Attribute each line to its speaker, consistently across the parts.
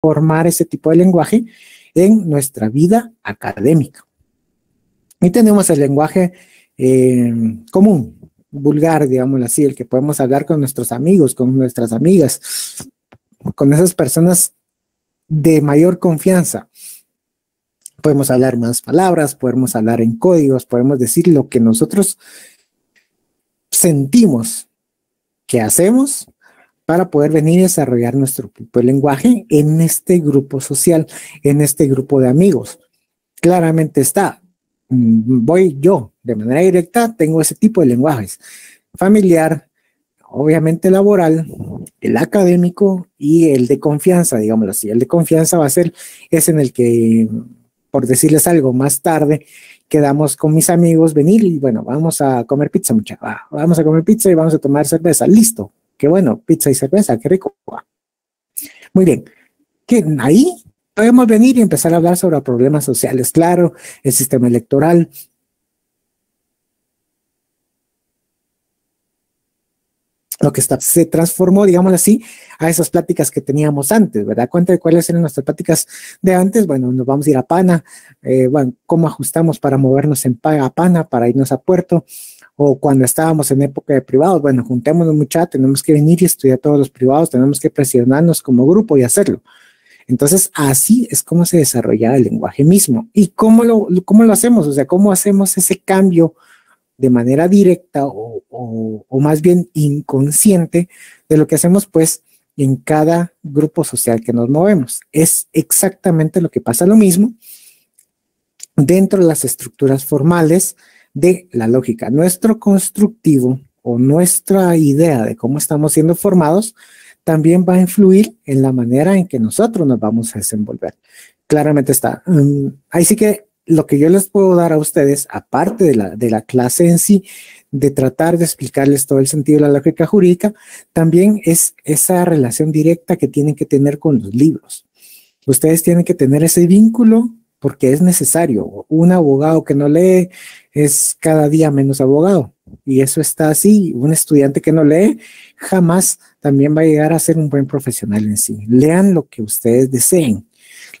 Speaker 1: formar ese tipo de lenguaje en nuestra vida académica. Y tenemos el lenguaje común, vulgar, digámoslo así, el que podemos hablar con nuestros amigos, con nuestras amigas, con esas personas de mayor confianza. Podemos hablar más palabras, podemos hablar en códigos, podemos decir lo que nosotros sentimos que hacemos para poder venir y desarrollar nuestro propio lenguaje en este grupo social, en este grupo de amigos. Claramente está, voy yo de manera directa, tengo ese tipo de lenguajes, familiar, obviamente laboral, el académico y el de confianza, digámoslo así. El de confianza va a ser ese en el que, por decirles algo, más tarde quedamos con mis amigos, venir y bueno, vamos a comer pizza, muchachos. Vamos a comer pizza y vamos a tomar cerveza. Listo. Qué bueno, pizza y cerveza, qué rico. Muy bien. Que ahí podemos venir y empezar a hablar sobre problemas sociales, claro, el sistema electoral. Lo que se transformó, digamos así, a esas pláticas que teníamos antes, ¿verdad? ¿Cuáles eran nuestras pláticas de antes? Bueno, nos vamos a ir a Pana, bueno, ¿cómo ajustamos para movernos a Pana, para irnos a Puerto? O cuando estábamos en época de privados, bueno, juntémonos muchachos, tenemos que venir y estudiar todos los privados, tenemos que presionarnos como grupo y hacerlo. Entonces, así es como se desarrolla el lenguaje mismo. ¿Y cómo lo hacemos? O sea, ¿cómo hacemos ese cambio de manera directa o más bien inconsciente de lo que hacemos pues en cada grupo social que nos movemos? Es exactamente lo que pasa lo mismo dentro de las estructuras formales de la lógica. Nuestro constructivo o nuestra idea de cómo estamos siendo formados también va a influir en la manera en que nosotros nos vamos a desenvolver. Claramente está. Ahí sí que lo que yo les puedo dar a ustedes, aparte de la clase en sí, de tratar de explicarles todo el sentido de la lógica jurídica, también es esa relación directa que tienen que tener con los libros. Ustedes tienen que tener ese vínculo porque es necesario. Un abogado que no lee es cada día menos abogado. Y eso está así. Un estudiante que no lee jamás también va a llegar a ser un buen profesional en sí. Lean lo que ustedes deseen.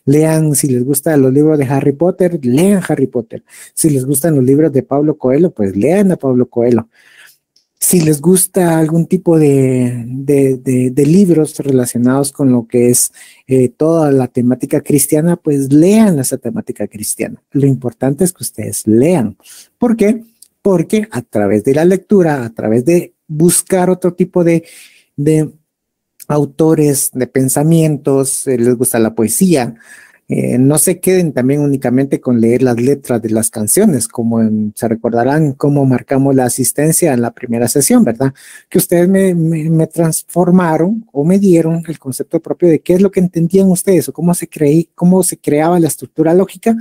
Speaker 1: Lean, si les gustan los libros de Harry Potter, lean Harry Potter. Si les gustan los libros de Pablo Coelho, pues lean a Pablo Coelho. Si les gusta algún tipo de libros relacionados con lo que es toda la temática cristiana, pues lean esa temática cristiana. Lo importante es que ustedes lean. ¿Por qué? Porque a través de la lectura, a través de buscar otro tipo de autores, de pensamientos, les gusta la poesía, no se queden también únicamente con leer las letras de las canciones, como se recordarán cómo marcamos la asistencia en la primera sesión, ¿verdad? Que ustedes me transformaron o me dieron el concepto propio de qué es lo que entendían ustedes o cómo se creaba la estructura lógica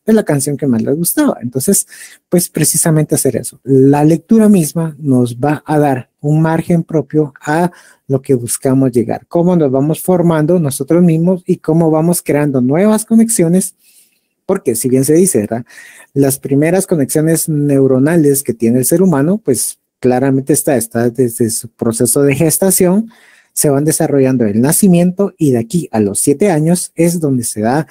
Speaker 1: de la canción que más les gustaba. Entonces, pues precisamente hacer eso. La lectura misma nos va a dar un margen propio a lo que buscamos llegar, cómo nos vamos formando nosotros mismos y cómo vamos creando nuevas conexiones, porque si bien se dice, ¿verdad? Las primeras conexiones neuronales que tiene el ser humano, pues claramente está desde su proceso de gestación, se van desarrollando el nacimiento y de aquí a los 7 años es donde se da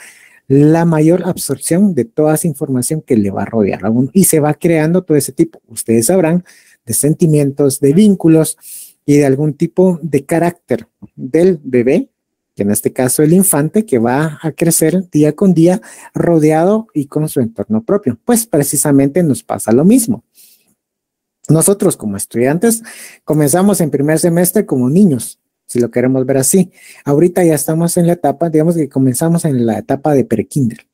Speaker 1: la mayor absorción de toda esa información que le va a rodear a uno y se va creando todo ese tipo, ustedes sabrán, de sentimientos, de vínculos y de algún tipo de carácter del bebé, que en este caso el infante, que va a crecer día con día rodeado y con su entorno propio. Pues precisamente nos pasa lo mismo. Nosotros como estudiantes comenzamos en primer semestre como niños, si lo queremos ver así. Ahorita ya estamos en la etapa, digamos que comenzamos en la etapa de prekinder.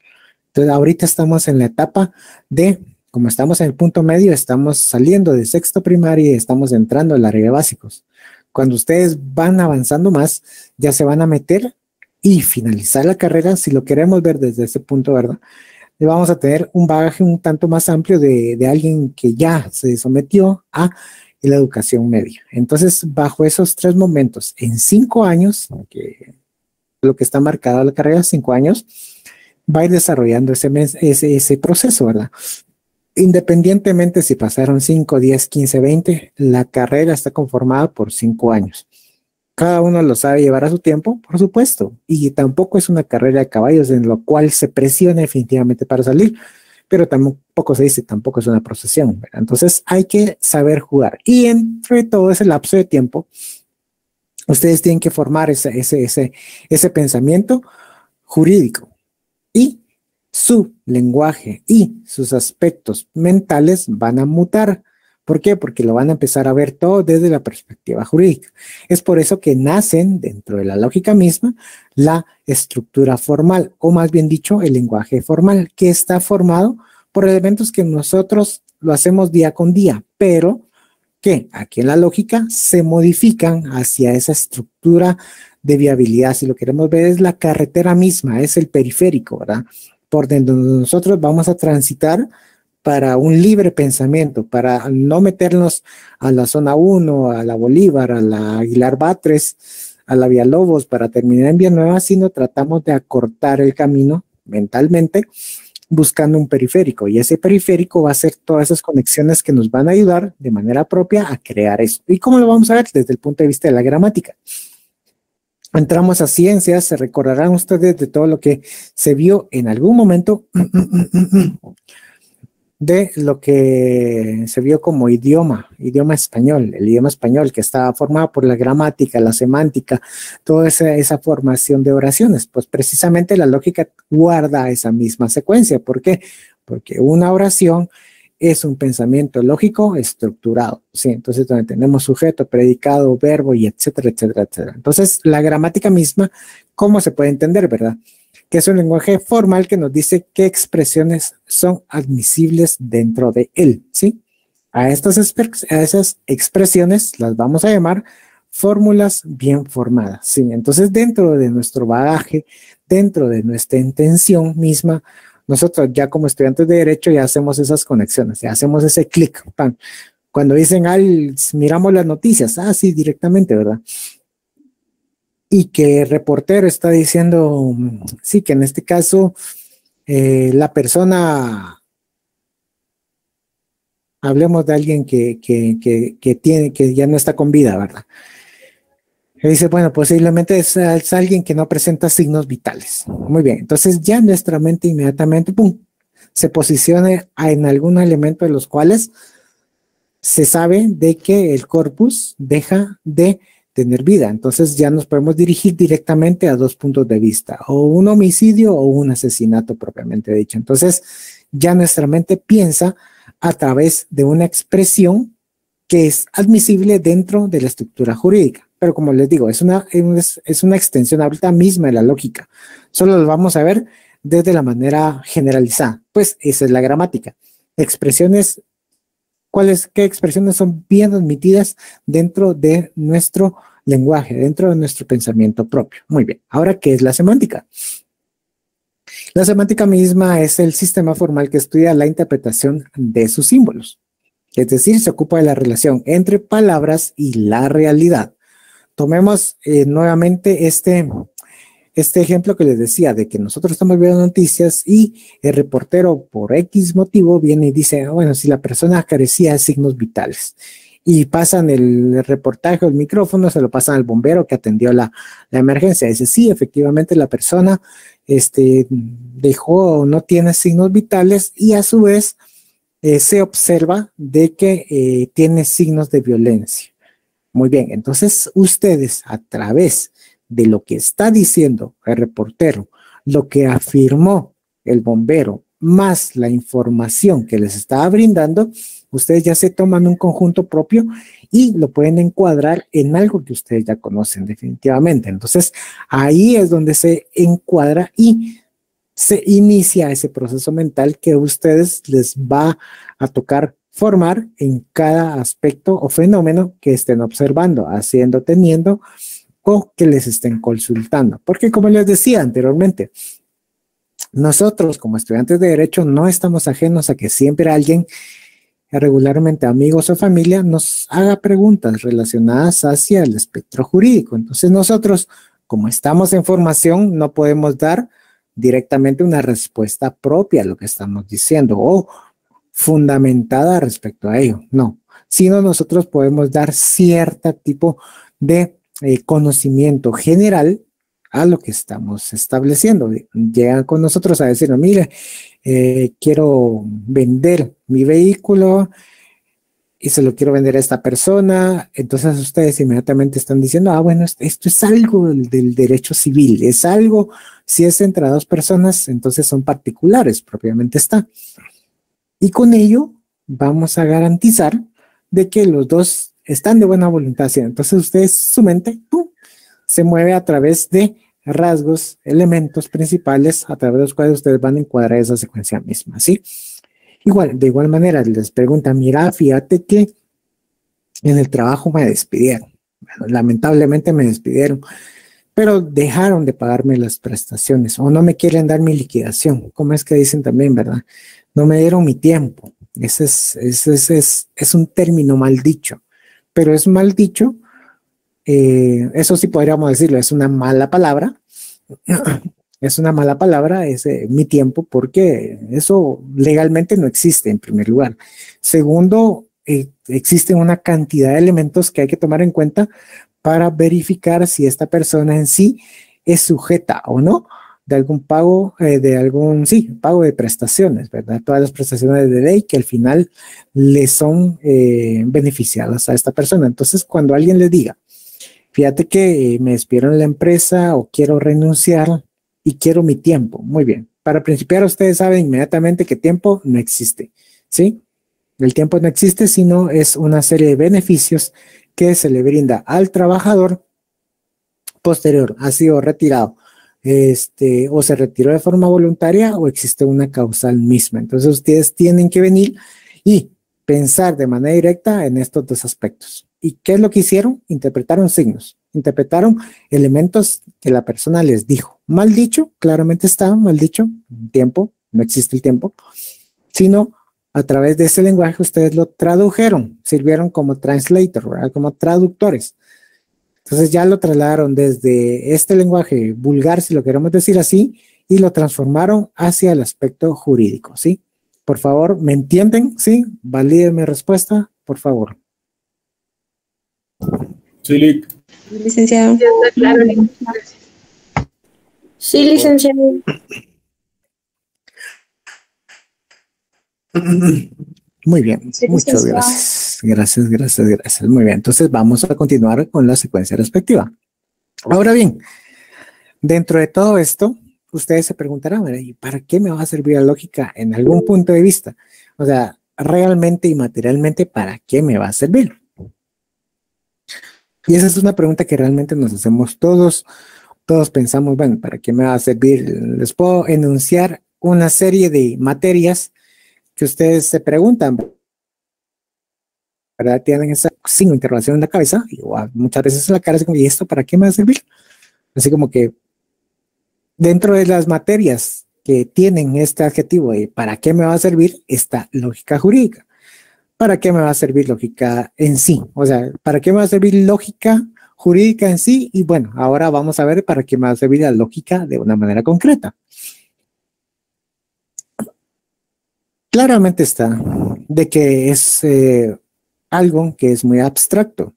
Speaker 1: Entonces ahorita estamos en la etapa de, como estamos en el punto medio, estamos saliendo de sexto primaria y estamos entrando al área de básicos. Cuando ustedes van avanzando más, ya se van a meter y finalizar la carrera, si lo queremos ver desde ese punto, ¿verdad? Y vamos a tener un bagaje un tanto más amplio de alguien que ya se sometió a la educación media. Entonces, bajo esos 3 momentos, en 5 años, que lo que está marcado la carrera, 5 años, va a ir desarrollando ese proceso, ¿verdad? Independientemente si pasaron 5, 10, 15, 20, la carrera está conformada por 5 años. Cada uno lo sabe llevar a su tiempo, por supuesto, y tampoco es una carrera de caballos en lo cual se presiona definitivamente para salir, pero tampoco se dice, tampoco es una procesión, ¿verdad? Entonces hay que saber jugar. Y entre todo ese lapso de tiempo, ustedes tienen que formar ese pensamiento jurídico y su lenguaje y sus aspectos mentales van a mutar. ¿Por qué? Porque lo van a empezar a ver todo desde la perspectiva jurídica. Es por eso que nacen dentro de la lógica misma la estructura formal, o más bien dicho, el lenguaje formal, que está formado por elementos que nosotros lo hacemos día con día, pero que aquí en la lógica se modifican hacia esa estructura de viabilidad. Si lo queremos ver, es la carretera misma, es el periférico, ¿verdad? Por donde nosotros vamos a transitar para un libre pensamiento, para no meternos a la zona 1, a la Bolívar, a la Aguilar Batres, a la Villalobos para terminar en Villanueva, sino tratamos de acortar el camino mentalmente buscando un periférico, y ese periférico va a ser todas esas conexiones que nos van a ayudar de manera propia a crear eso. ¿Y cómo lo vamos a ver? Desde el punto de vista de la gramática. Entramos a ciencias, se recordarán ustedes de todo lo que se vio en algún momento de lo que se vio como idioma español, el idioma español que estaba formado por la gramática, la semántica, toda esa formación de oraciones. Pues precisamente la lógica guarda esa misma secuencia. ¿Por qué? Porque una oración es un pensamiento lógico estructurado, ¿sí? Entonces, donde tenemos sujeto, predicado, verbo y etcétera, etcétera, etcétera. Entonces, la gramática misma, ¿cómo se puede entender, verdad? Que es un lenguaje formal que nos dice qué expresiones son admisibles dentro de él, ¿sí? A esas expresiones las vamos a llamar fórmulas bien formadas, ¿sí? Entonces, dentro de nuestro bagaje, dentro de nuestra intención misma, nosotros ya como estudiantes de Derecho ya hacemos esas conexiones, ya hacemos ese clic, pan. Cuando dicen, miramos las noticias, sí, directamente, ¿verdad? Y que el reportero está diciendo, sí, que en este caso la persona, hablemos de alguien que ya no está con vida, ¿verdad? Y dice, bueno, posiblemente es alguien que no presenta signos vitales. Muy bien, entonces ya nuestra mente inmediatamente, pum, se posiciona en algún elemento de los cuales se sabe de que el corpus deja de tener vida. Entonces ya nos podemos dirigir directamente a dos puntos de vista, o un homicidio o un asesinato propiamente dicho. Entonces ya nuestra mente piensa a través de una expresión que es admisible dentro de la estructura jurídica. Pero como les digo, es una extensión ahorita misma de la lógica. Solo lo vamos a ver desde la manera generalizada. Pues esa es la gramática. Expresiones, ¿qué expresiones son bien admitidas dentro de nuestro lenguaje, dentro de nuestro pensamiento propio? Muy bien. Ahora, ¿qué es la semántica? La semántica misma es el sistema formal que estudia la interpretación de sus símbolos. Es decir, se ocupa de la relación entre palabras y la realidad. Tomemos nuevamente este ejemplo que les decía de que nosotros estamos viendo noticias y el reportero por X motivo viene y dice, bueno, si la persona carecía de signos vitales, y pasan el reportaje o el micrófono, se lo pasan al bombero que atendió la emergencia. Dice, sí, efectivamente la persona no tiene signos vitales, y a su vez se observa de que tiene signos de violencia. Muy bien, entonces ustedes a través de lo que está diciendo el reportero, lo que afirmó el bombero, más la información que les estaba brindando, ustedes ya se toman un conjunto propio y lo pueden encuadrar en algo que ustedes ya conocen definitivamente. Entonces ahí es donde se encuadra y se inicia ese proceso mental que a ustedes les va a tocar formar en cada aspecto o fenómeno que estén observando, haciendo, teniendo o que les estén consultando. Porque como les decía anteriormente, nosotros como estudiantes de Derecho no estamos ajenos a que siempre alguien, regularmente amigos o familia, nos haga preguntas relacionadas hacia el espectro jurídico. Entonces nosotros, como estamos en formación, no podemos dar directamente una respuesta propia a lo que estamos diciendo o fundamentada respecto a ello, no, sino nosotros podemos dar cierto tipo de conocimiento general a lo que estamos estableciendo. Llegan con nosotros a decirnos, mire, quiero vender mi vehículo y se lo quiero vender a esta persona. Entonces ustedes inmediatamente están diciendo, bueno, esto es algo del derecho civil, es algo, si es entre dos personas, entonces son particulares, propiamente está. Y con ello vamos a garantizar de que los dos están de buena voluntad. Entonces ustedes, su mente, ¡pum!, se mueve a través de rasgos, elementos principales a través de los cuales ustedes van a encuadrar esa secuencia misma, ¿sí? Igual, de igual manera, les preguntan, mira, fíjate que en el trabajo me despidieron. Bueno, lamentablemente me despidieron, pero dejaron de pagarme las prestaciones o no me quieren dar mi liquidación. ¿Cómo es que dicen también, verdad? No me dieron mi tiempo. Ese es un término mal dicho, pero es mal dicho. Eso sí podríamos decirlo, es una mala palabra. Es una mala palabra, es mi tiempo, porque eso legalmente no existe en primer lugar. Segundo, existen una cantidad de elementos que hay que tomar en cuenta para verificar si esta persona en sí es sujeta o no de algún pago, pago de prestaciones, ¿verdad? Todas las prestaciones de ley que al final le son beneficiadas a esta persona. Entonces, cuando alguien le diga, fíjate que me despidieron de la empresa o quiero renunciar y quiero mi tiempo. Muy bien. Para principiar, ustedes saben inmediatamente que tiempo no existe, ¿sí? El tiempo no existe, sino es una serie de beneficios que se le brinda al trabajador posterior, ha sido retirado, o se retiró de forma voluntaria o existe una causal misma. Entonces ustedes tienen que venir y pensar de manera directa en estos dos aspectos. ¿Y qué es lo que hicieron? Interpretaron signos, interpretaron elementos que la persona les dijo. Mal dicho, claramente está mal dicho, tiempo, no existe el tiempo, sino a través de ese lenguaje ustedes lo tradujeron, sirvieron como translator, ¿verdad? Como traductores. Entonces ya lo trasladaron desde este lenguaje vulgar, si lo queremos decir así, y lo transformaron hacia el aspecto jurídico, ¿sí? Por favor, ¿me entienden? ¿Sí? Validen mi respuesta, por favor.
Speaker 2: Sí,
Speaker 3: licenciado.
Speaker 4: Claro, sí, licenciado.
Speaker 1: Muy bien,
Speaker 4: Sí,
Speaker 1: muchas gracias. Gracias. Muy bien, entonces vamos a continuar con la secuencia respectiva. Ahora bien, dentro de todo esto, ustedes se preguntarán, ¿y para qué me va a servir la lógica en algún punto de vista? O sea, realmente y materialmente, ¿para qué me va a servir? Y esa es una pregunta que realmente nos hacemos todos. Todos pensamos, bueno, ¿para qué me va a servir? Les puedo enunciar una serie de materias que ustedes se preguntan, ¿verdad? Tienen esa signo de interrogación en la cabeza y muchas veces en la cara, así como, ¿y esto para qué me va a servir? Así como que dentro de las materias que tienen este adjetivo de ¿para qué me va a servir? Está lógica jurídica. ¿Para qué me va a servir lógica en sí? O sea, ¿para qué me va a servir lógica jurídica en sí? Y bueno, ahora vamos a ver para qué me va a servir la lógica de una manera concreta. Claramente está de que es algo que es muy abstracto.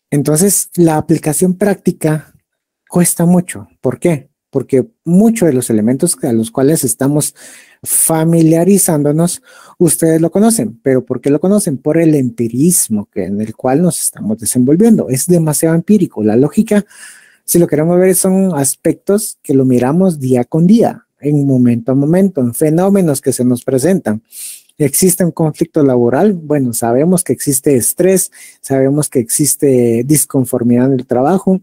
Speaker 1: Entonces, la aplicación práctica cuesta mucho. ¿Por qué? Porque muchos de los elementos a los cuales estamos familiarizándonos, ustedes lo conocen. ¿Pero por qué lo conocen? Por el empirismo en el cual nos estamos desenvolviendo. Es demasiado empírico. La lógica, si lo queremos ver, son aspectos que lo miramos día con día, en momento a momento, en fenómenos que se nos presentan. ¿Existe un conflicto laboral? Bueno, sabemos que existe estrés, sabemos que existe disconformidad en el trabajo.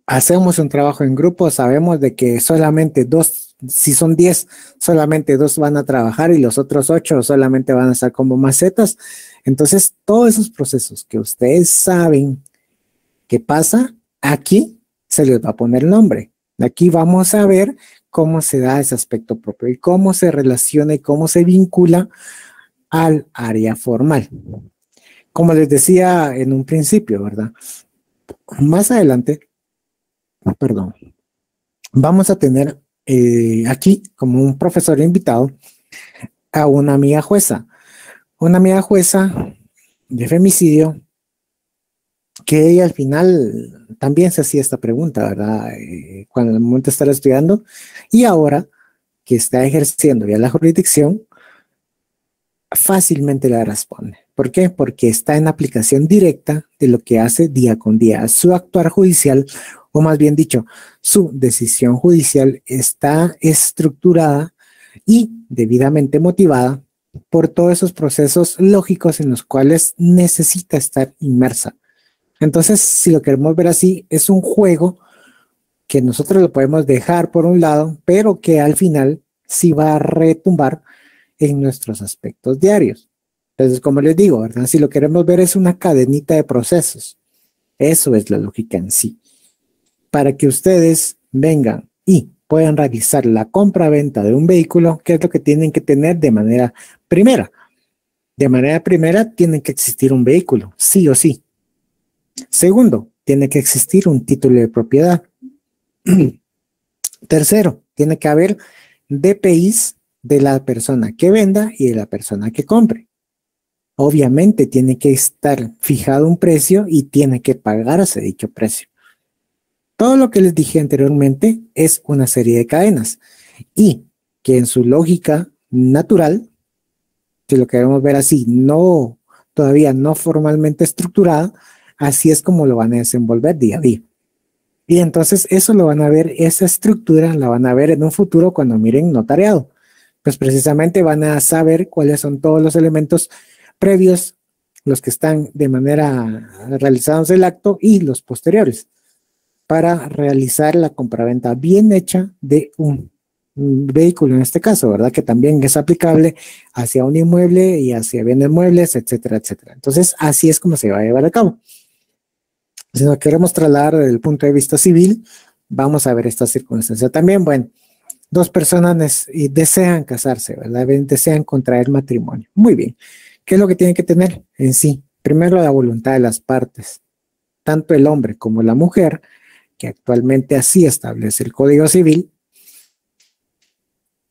Speaker 1: Hacemos un trabajo en grupo, sabemos de que solamente dos, si son 10, solamente 2 van a trabajar y los otros 8 solamente van a estar como macetas. Entonces, todos esos procesos que ustedes saben que pasa, aquí se les va a poner nombre. Aquí vamos a ver cómo se da ese aspecto propio y cómo se relaciona y cómo se vincula al área formal. Como les decía en un principio, ¿verdad? Más adelante, vamos a tener aquí como un profesor invitado a una amiga jueza de femicidio que ella al final también se hacía esta pregunta, ¿verdad? Cuando en el momento de estar estudiando, y ahora que está ejerciendo ya la jurisdicción, fácilmente la responde. ¿Por qué? Porque está en aplicación directa de lo que hace día con día. Su actuar judicial, o más bien dicho, su decisión judicial está estructurada y debidamente motivada por todos esos procesos lógicos en los cuales necesita estar inmersa. Entonces, si lo queremos ver así, es un juego que nosotros lo podemos dejar por un lado, pero que al final sí va a retumbar en nuestros aspectos diarios. Entonces, como les digo, ¿verdad? Si lo queremos ver es una cadenita de procesos. Eso es la lógica en sí. Para que ustedes vengan y puedan realizar la compra-venta de un vehículo, ¿qué es lo que tienen que tener de manera primera? De manera primera, tiene que existir un vehículo, sí o sí. Segundo, tiene que existir un título de propiedad. Tercero, tiene que haber DPIs de la persona que venda y de la persona que compre. Obviamente tiene que estar fijado un precio y tiene que pagarse dicho precio. Todo lo que les dije anteriormente es una serie de cadenas y que en su lógica natural, si lo queremos ver así, no todavía no formalmente estructurada, así es como lo van a desenvolver día a día. Y entonces eso lo van a ver, esa estructura la van a ver en un futuro cuando miren notariado. Pues precisamente van a saber cuáles son todos los elementos previos, los que están de manera realizados el acto y los posteriores, para realizar la compraventa bien hecha de un vehículo en este caso, ¿verdad? Que también es aplicable hacia un inmueble y hacia bienes muebles, etcétera, etcétera. Entonces, así es como se va a llevar a cabo. Si nos queremos trasladar desde el punto de vista civil, vamos a ver esta circunstancia también. Bueno, dos personas desean casarse, ¿verdad? Desean contraer matrimonio. Muy bien. ¿Qué es lo que tienen que tener en sí? Primero, la voluntad de las partes. Tanto el hombre como la mujer, que actualmente así establece el Código Civil,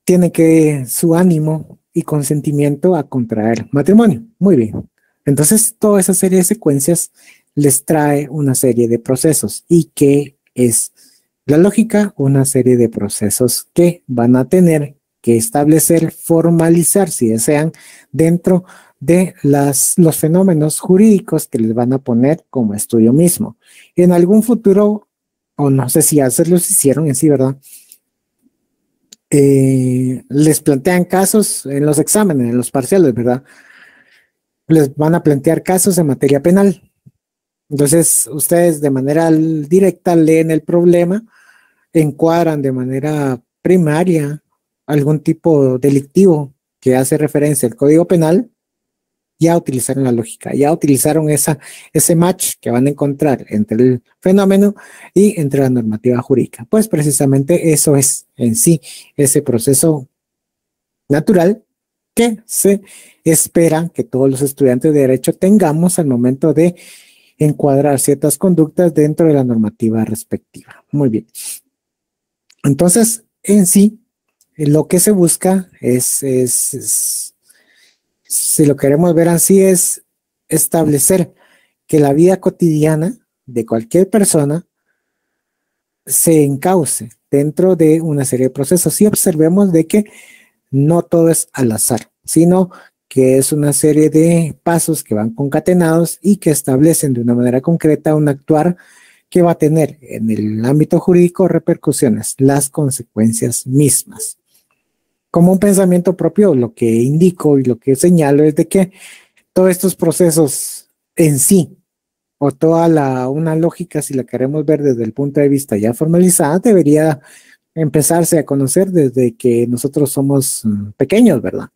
Speaker 1: tiene que su ánimo y consentimiento a contraer matrimonio. Muy bien. Entonces, toda esa serie de secuencias les trae una serie de procesos. ¿Y qué es la lógica? Una serie de procesos que van a tener que establecer, formalizar, si desean, dentro de los fenómenos jurídicos que les van a poner como estudio mismo. En algún futuro, o no sé si ya se los hicieron en sí, ¿verdad? Les plantean casos en los exámenes, en los parciales, ¿verdad? Les van a plantear casos en materia penal. Entonces, ustedes de manera directa leen el problema, encuadran de manera primaria algún tipo delictivo que hace referencia al Código Penal, ya utilizaron la lógica, ya utilizaron ese match que van a encontrar entre el fenómeno y entre la normativa jurídica. Pues precisamente eso es en sí ese proceso natural que se espera que todos los estudiantes de derecho tengamos al momento de encuadrar ciertas conductas dentro de la normativa respectiva. Muy bien. Entonces, en sí, lo que se busca si lo queremos ver así, es establecer que la vida cotidiana de cualquier persona se encauce dentro de una serie de procesos y observemos de que no todo es al azar, sino que es una serie de pasos que van concatenados y que establecen de una manera concreta un actuar que va a tener en el ámbito jurídico repercusiones, las consecuencias mismas. Como un pensamiento propio, lo que indico y lo que señalo es de que todos estos procesos en sí, o toda una lógica, si la queremos ver desde el punto de vista ya formalizada, debería empezarse a conocer desde que nosotros somos pequeños, ¿verdad?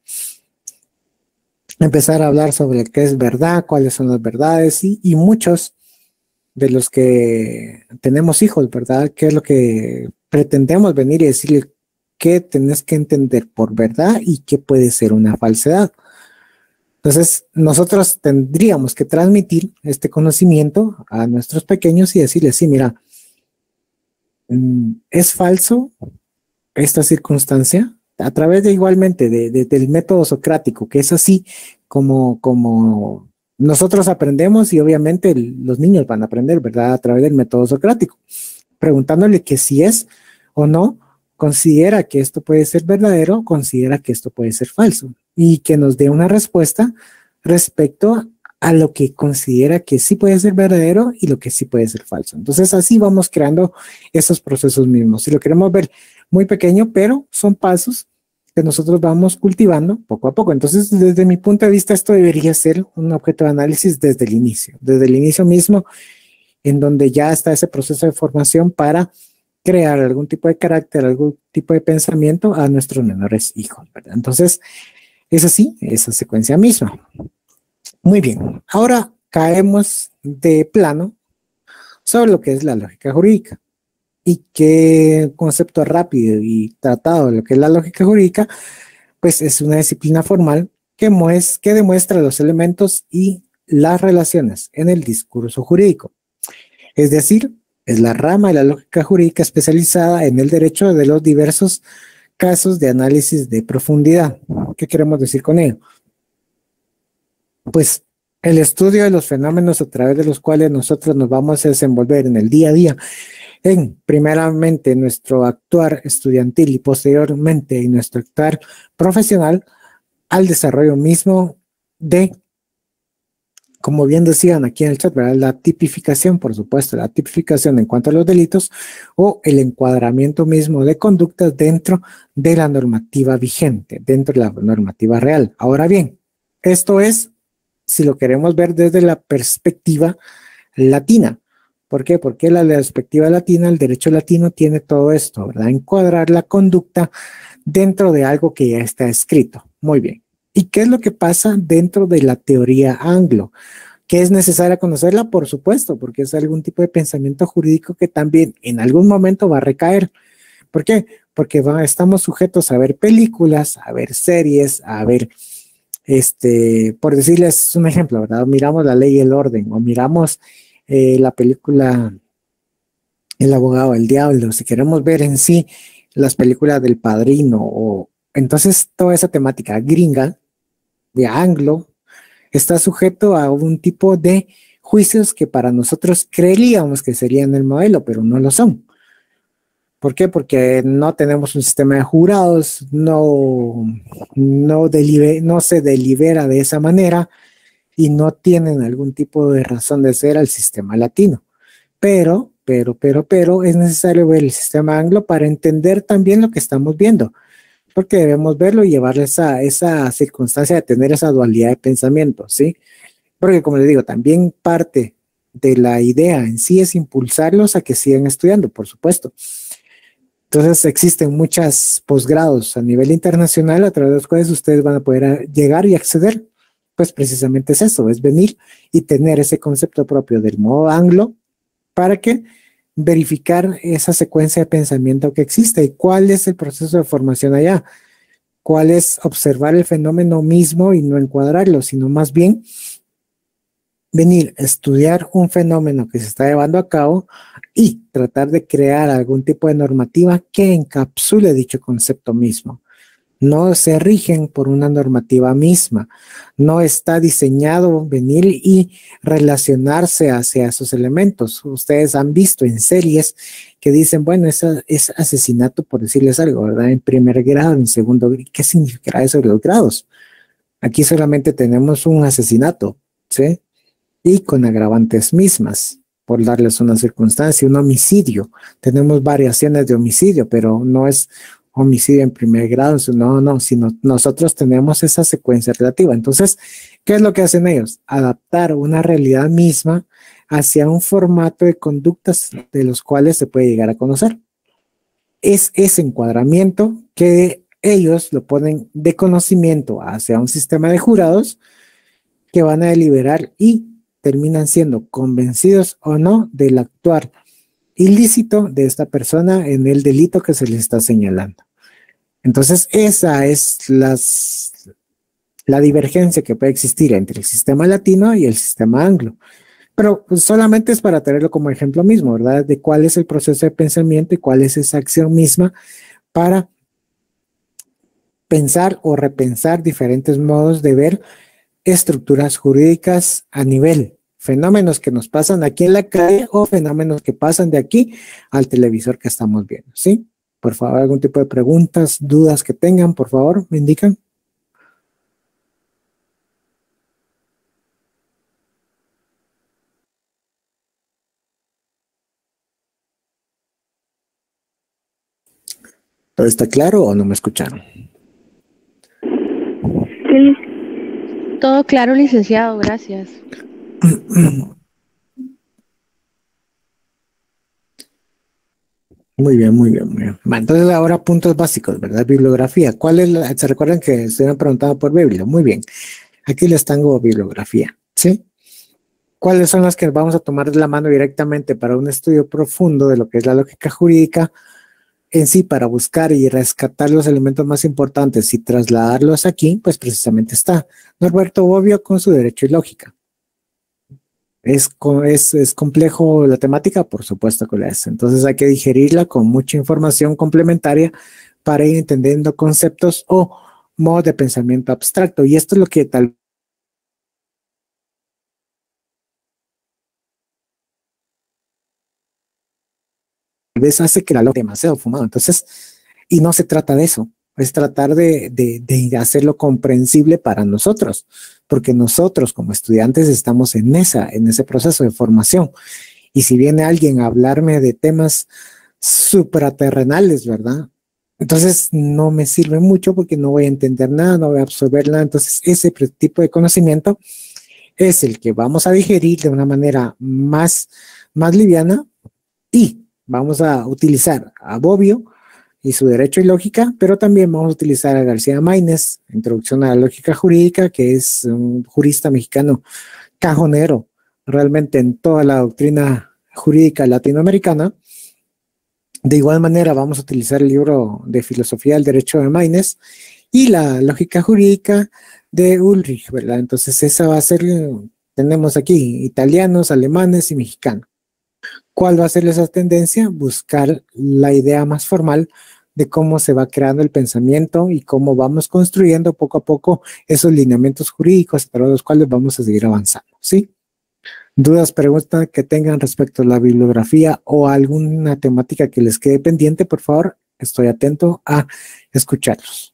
Speaker 1: Empezar a hablar sobre qué es verdad, cuáles son las verdades y muchos de los que tenemos hijos, ¿verdad? ¿Qué es lo que pretendemos venir y decirle qué tenés que entender por verdad y qué puede ser una falsedad? Entonces, nosotros tendríamos que transmitir este conocimiento a nuestros pequeños y decirles, sí, mira, es falso esta circunstancia a través de igualmente del método socrático, que es así como nosotros aprendemos y obviamente los niños van a aprender, ¿verdad? A través del método socrático, preguntándole que si es o no, considera que esto puede ser verdadero, considera que esto puede ser falso y que nos dé una respuesta respecto a lo que considera que sí puede ser verdadero y lo que sí puede ser falso. Entonces así vamos creando esos procesos mismos. Si lo queremos ver muy pequeño, pero son pasos que nosotros vamos cultivando poco a poco. Entonces, desde mi punto de vista, esto debería ser un objeto de análisis desde el inicio mismo, en donde ya está ese proceso de formación para crear algún tipo de carácter, algún tipo de pensamiento a nuestros menores hijos, ¿verdad? Entonces, es así, esa secuencia misma. Muy bien, ahora caemos de plano sobre lo que es la lógica jurídica. Y qué concepto rápido y tratado de lo que es la lógica jurídica, pues es una disciplina formal que demuestra los elementos y las relaciones en el discurso jurídico. Es decir, es la rama de la lógica jurídica especializada en el derecho de los diversos casos de análisis de profundidad. ¿Qué queremos decir con ello? Pues el estudio de los fenómenos a través de los cuales nosotros nos vamos a desenvolver en el día a día, en primeramente nuestro actuar estudiantil y posteriormente en nuestro actuar profesional, al desarrollo mismo de, como bien decían aquí en el chat, ¿verdad? La tipificación, por supuesto, la tipificación en cuanto a los delitos o el encuadramiento mismo de conductas dentro de la normativa vigente, dentro de la normativa real. Ahora bien, esto es, si lo queremos ver desde la perspectiva latina. ¿Por qué? Porque la perspectiva latina, el derecho latino tiene todo esto, ¿verdad? Encuadrar la conducta dentro de algo que ya está escrito. Muy bien. ¿Y qué es lo que pasa dentro de la teoría anglo? ¿Que es necesaria conocerla? Por supuesto, porque es algún tipo de pensamiento jurídico que también en algún momento va a recaer. ¿Por qué? Porque estamos sujetos a ver películas, a ver series, a ver, por decirles un ejemplo, ¿verdad? Miramos La Ley y el Orden o miramos la película El abogado del diablo, si queremos ver en sí las películas del Padrino o entonces toda esa temática gringa de anglo está sujeto a un tipo de juicios que para nosotros creeríamos que serían el modelo, pero no lo son. ¿Por qué? Porque no tenemos un sistema de jurados, no se delibera de esa manera y no tienen algún tipo de razón de ser al sistema latino. Pero, es necesario ver el sistema anglo para entender también lo que estamos viendo, porque debemos verlo y llevar esa circunstancia de tener esa dualidad de pensamiento, ¿sí? Porque como les digo, también parte de la idea en sí es impulsarlos a que sigan estudiando, por supuesto. Entonces existen muchos posgrados a nivel internacional a través de los cuales ustedes van a poder llegar y acceder. Pues precisamente es eso, es venir y tener ese concepto propio del modo anglo para que verificar esa secuencia de pensamiento que existe y cuál es el proceso de formación allá, cuál es observar el fenómeno mismo y no encuadrarlo, sino más bien venir a estudiar un fenómeno que se está llevando a cabo y tratar de crear algún tipo de normativa que encapsule dicho concepto mismo. No se rigen por una normativa misma, no está diseñado venir y relacionarse hacia esos elementos. Ustedes han visto en series que dicen, bueno, es asesinato por decirles algo, ¿verdad? En primer grado, en segundo, ¿qué significará eso de los grados? Aquí solamente tenemos un asesinato, ¿sí? Y con agravantes mismas, por darles una circunstancia, un homicidio. Tenemos variaciones de homicidio, pero no es homicidio en primer grado, no, sino nosotros tenemos esa secuencia relativa. Entonces, ¿qué es lo que hacen ellos? Adaptar una realidad misma hacia un formato de conductas de los cuales se puede llegar a conocer. Es ese encuadramiento que ellos lo ponen de conocimiento hacia un sistema de jurados que van a deliberar y terminan siendo convencidos o no del actuar ilícito de esta persona en el delito que se le está señalando. Entonces, esa es la divergencia que puede existir entre el sistema latino y el sistema anglo. Pero pues, solamente es para tenerlo como ejemplo mismo, ¿verdad? De cuál es el proceso de pensamiento y cuál es esa acción misma para pensar o repensar diferentes modos de ver estructuras jurídicas a nivel, fenómenos que nos pasan aquí en la calle o fenómenos que pasan de aquí al televisor que estamos viendo, ¿sí? Por favor, algún tipo de preguntas, dudas que tengan, por favor, me indican. ¿Todo está claro o no me escucharon?
Speaker 2: Sí. Todo claro, licenciado, gracias.
Speaker 1: Muy bien, muy bien, muy bien. Entonces ahora puntos básicos, ¿verdad? Bibliografía. ¿Cuál es la? ¿Se recuerdan que estuvieron preguntando por Biblia? Muy bien. Aquí les tengo bibliografía, ¿sí? ¿Cuáles son las que vamos a tomar de la mano directamente para un estudio profundo de lo que es la lógica jurídica en sí, para buscar y rescatar los elementos más importantes y trasladarlos aquí? Pues precisamente está Norberto Bobbio con su Derecho y Lógica. ¿Es complejo la temática? Por supuesto que lo es. Entonces hay que digerirla con mucha información complementaria para ir entendiendo conceptos o modos de pensamiento abstracto. Y esto es lo que tal vez hace que la logre demasiado fumado. Entonces, y no se trata de eso, es tratar de hacerlo comprensible para nosotros, porque nosotros como estudiantes estamos en ese proceso de formación. Y si viene alguien a hablarme de temas supraterrenales, ¿verdad? Entonces no me sirve mucho porque no voy a entender nada, no voy a absorber nada. Entonces ese tipo de conocimiento es el que vamos a digerir de una manera más liviana, y vamos a utilizar a Bobbio y su Derecho y Lógica, pero también vamos a utilizar a García Maínez, Introducción a la Lógica Jurídica, que es un jurista mexicano cajonero realmente en toda la doctrina jurídica latinoamericana. De igual manera vamos a utilizar el libro de Filosofía del Derecho de Maínez y la Lógica Jurídica de Ulrich, ¿verdad? Entonces esa va a ser, tenemos aquí italianos, alemanes y mexicanos. ¿Cuál va a ser esa tendencia? Buscar la idea más formal de cómo se va creando el pensamiento y cómo vamos construyendo poco a poco esos lineamientos jurídicos para los cuales vamos a seguir avanzando, ¿sí? Dudas, preguntas que tengan respecto a la bibliografía o alguna temática que les quede pendiente, por favor, estoy atento a escucharlos.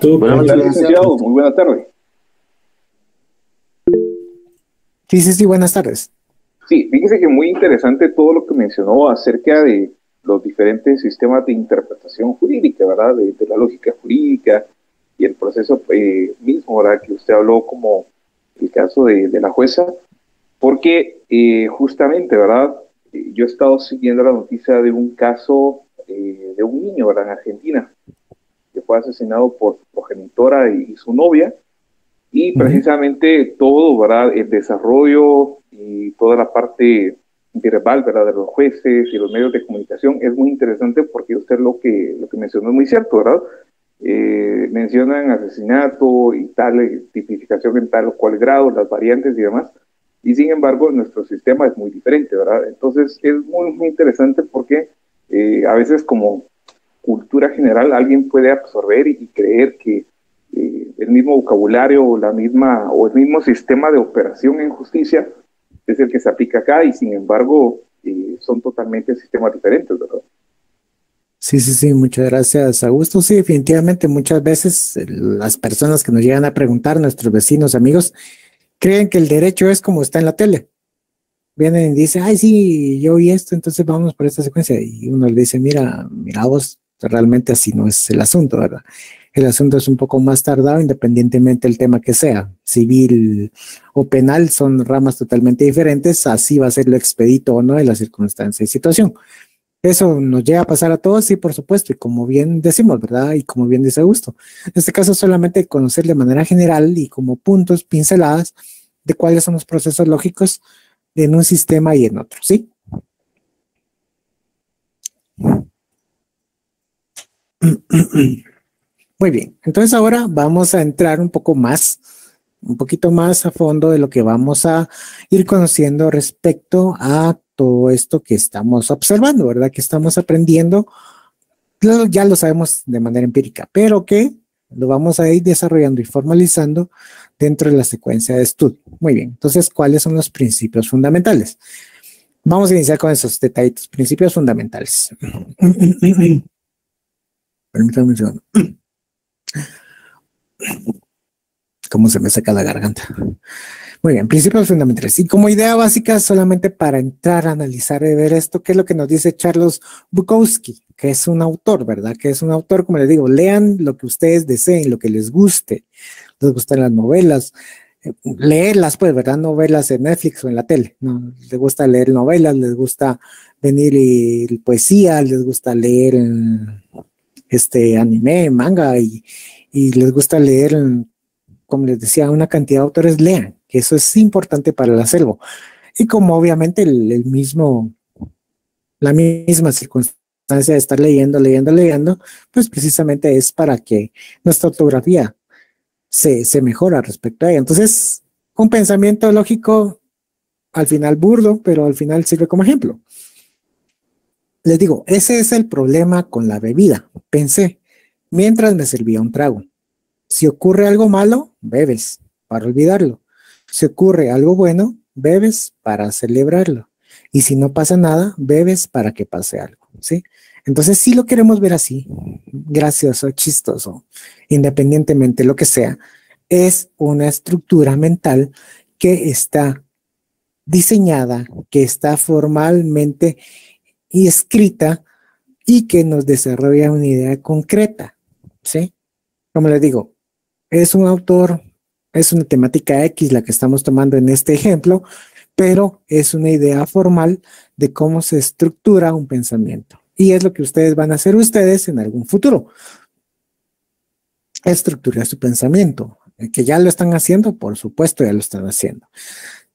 Speaker 3: Buenas noches, licenciado. Muy buena tarde.
Speaker 1: Sí, buenas tardes.
Speaker 3: Sí, fíjese que muy interesante todo lo que mencionó acerca de los diferentes sistemas de interpretación jurídica, ¿verdad? De la lógica jurídica y el proceso mismo, ¿verdad? Que usted habló como el caso de la jueza, porque justamente, ¿verdad? Yo he estado siguiendo la noticia de un caso de un niño, ¿verdad? En Argentina, que fue asesinado por su progenitora y su novia. Y precisamente todo, ¿verdad? El desarrollo y toda la parte verbal, ¿verdad? De los jueces y los medios de comunicación es muy interesante, porque usted lo que mencionó es muy cierto, ¿verdad? Mencionan asesinato y tal, tipificación en tal o cual grado, las variantes y demás. Y sin embargo, nuestro sistema es muy diferente, ¿verdad? Entonces es muy interesante porque a veces como cultura general alguien puede absorber y creer que el mismo vocabulario o el mismo sistema de operación en justicia es el que se aplica acá, y sin embargo son totalmente sistemas diferentes, ¿verdad?
Speaker 1: Sí, muchas gracias, Augusto. Sí, definitivamente muchas veces las personas que nos llegan a preguntar, nuestros vecinos, amigos, creen que el derecho es como está en la tele. Vienen y dicen, ay, sí, yo vi esto, entonces vamos por esta secuencia. Y uno le dice, mira vos, realmente así no es el asunto, ¿verdad? El asunto es un poco más tardado, independientemente del tema que sea. Civil o penal son ramas totalmente diferentes, así va a ser lo expedito o no de la circunstancia y situación. Eso nos llega a pasar a todos, sí, por supuesto, y como bien decimos, ¿verdad? Y como bien dice Augusto, en este caso solamente conocer de manera general y como puntos, pinceladas, de cuáles son los procesos lógicos en un sistema y en otro, ¿sí? Muy bien, entonces ahora vamos a entrar un poco más un poquito más a fondo de lo que vamos a ir conociendo respecto a todo esto que estamos observando, ¿verdad? Que estamos aprendiendo, ya lo sabemos de manera empírica, pero que lo vamos a ir desarrollando y formalizando dentro de la secuencia de estudio. Muy bien, entonces, ¿cuáles son los principios fundamentales? Vamos a iniciar con esos detallitos, principios fundamentales. Permítanme un segundo. ¿Cómo se me saca la garganta? Muy bien, principios fundamentales. Y como idea básica, solamente para entrar a analizar y ver esto, ¿qué es lo que nos dice Charles Bukowski? Que es un autor, ¿verdad? Que es un autor, como les digo, lean lo que ustedes deseen, lo que les guste. Les gustan las novelas, leerlas, pues, ¿verdad? Novelas en Netflix o en la tele, ¿no? Les gusta leer novelas, les gusta venir y poesía, les gusta leer anime, manga y les gusta leer, como les decía, una cantidad de autores, lean, que eso es importante para el acervo. Y como obviamente la misma circunstancia de estar leyendo, pues precisamente es para que nuestra ortografía se mejora respecto a ella. Entonces, un pensamiento lógico, al final burdo, pero al final sirve como ejemplo. Les digo, ese es el problema con la bebida. Pensé, mientras me servía un trago. Si ocurre algo malo, bebes para olvidarlo. Si ocurre algo bueno, bebes para celebrarlo. Y si no pasa nada, bebes para que pase algo, ¿sí? Entonces, si lo queremos ver así, gracioso, chistoso, independientemente lo que sea, es una estructura mental que está diseñada, que está formalmente escrita y que nos desarrolla una idea concreta, ¿sí? Como les digo, es un autor, es una temática X la que estamos tomando en este ejemplo, pero es una idea formal de cómo se estructura un pensamiento. Y es lo que ustedes van a hacer ustedes en algún futuro. Estructurar su pensamiento. Que ya lo están haciendo, por supuesto, ya lo están haciendo.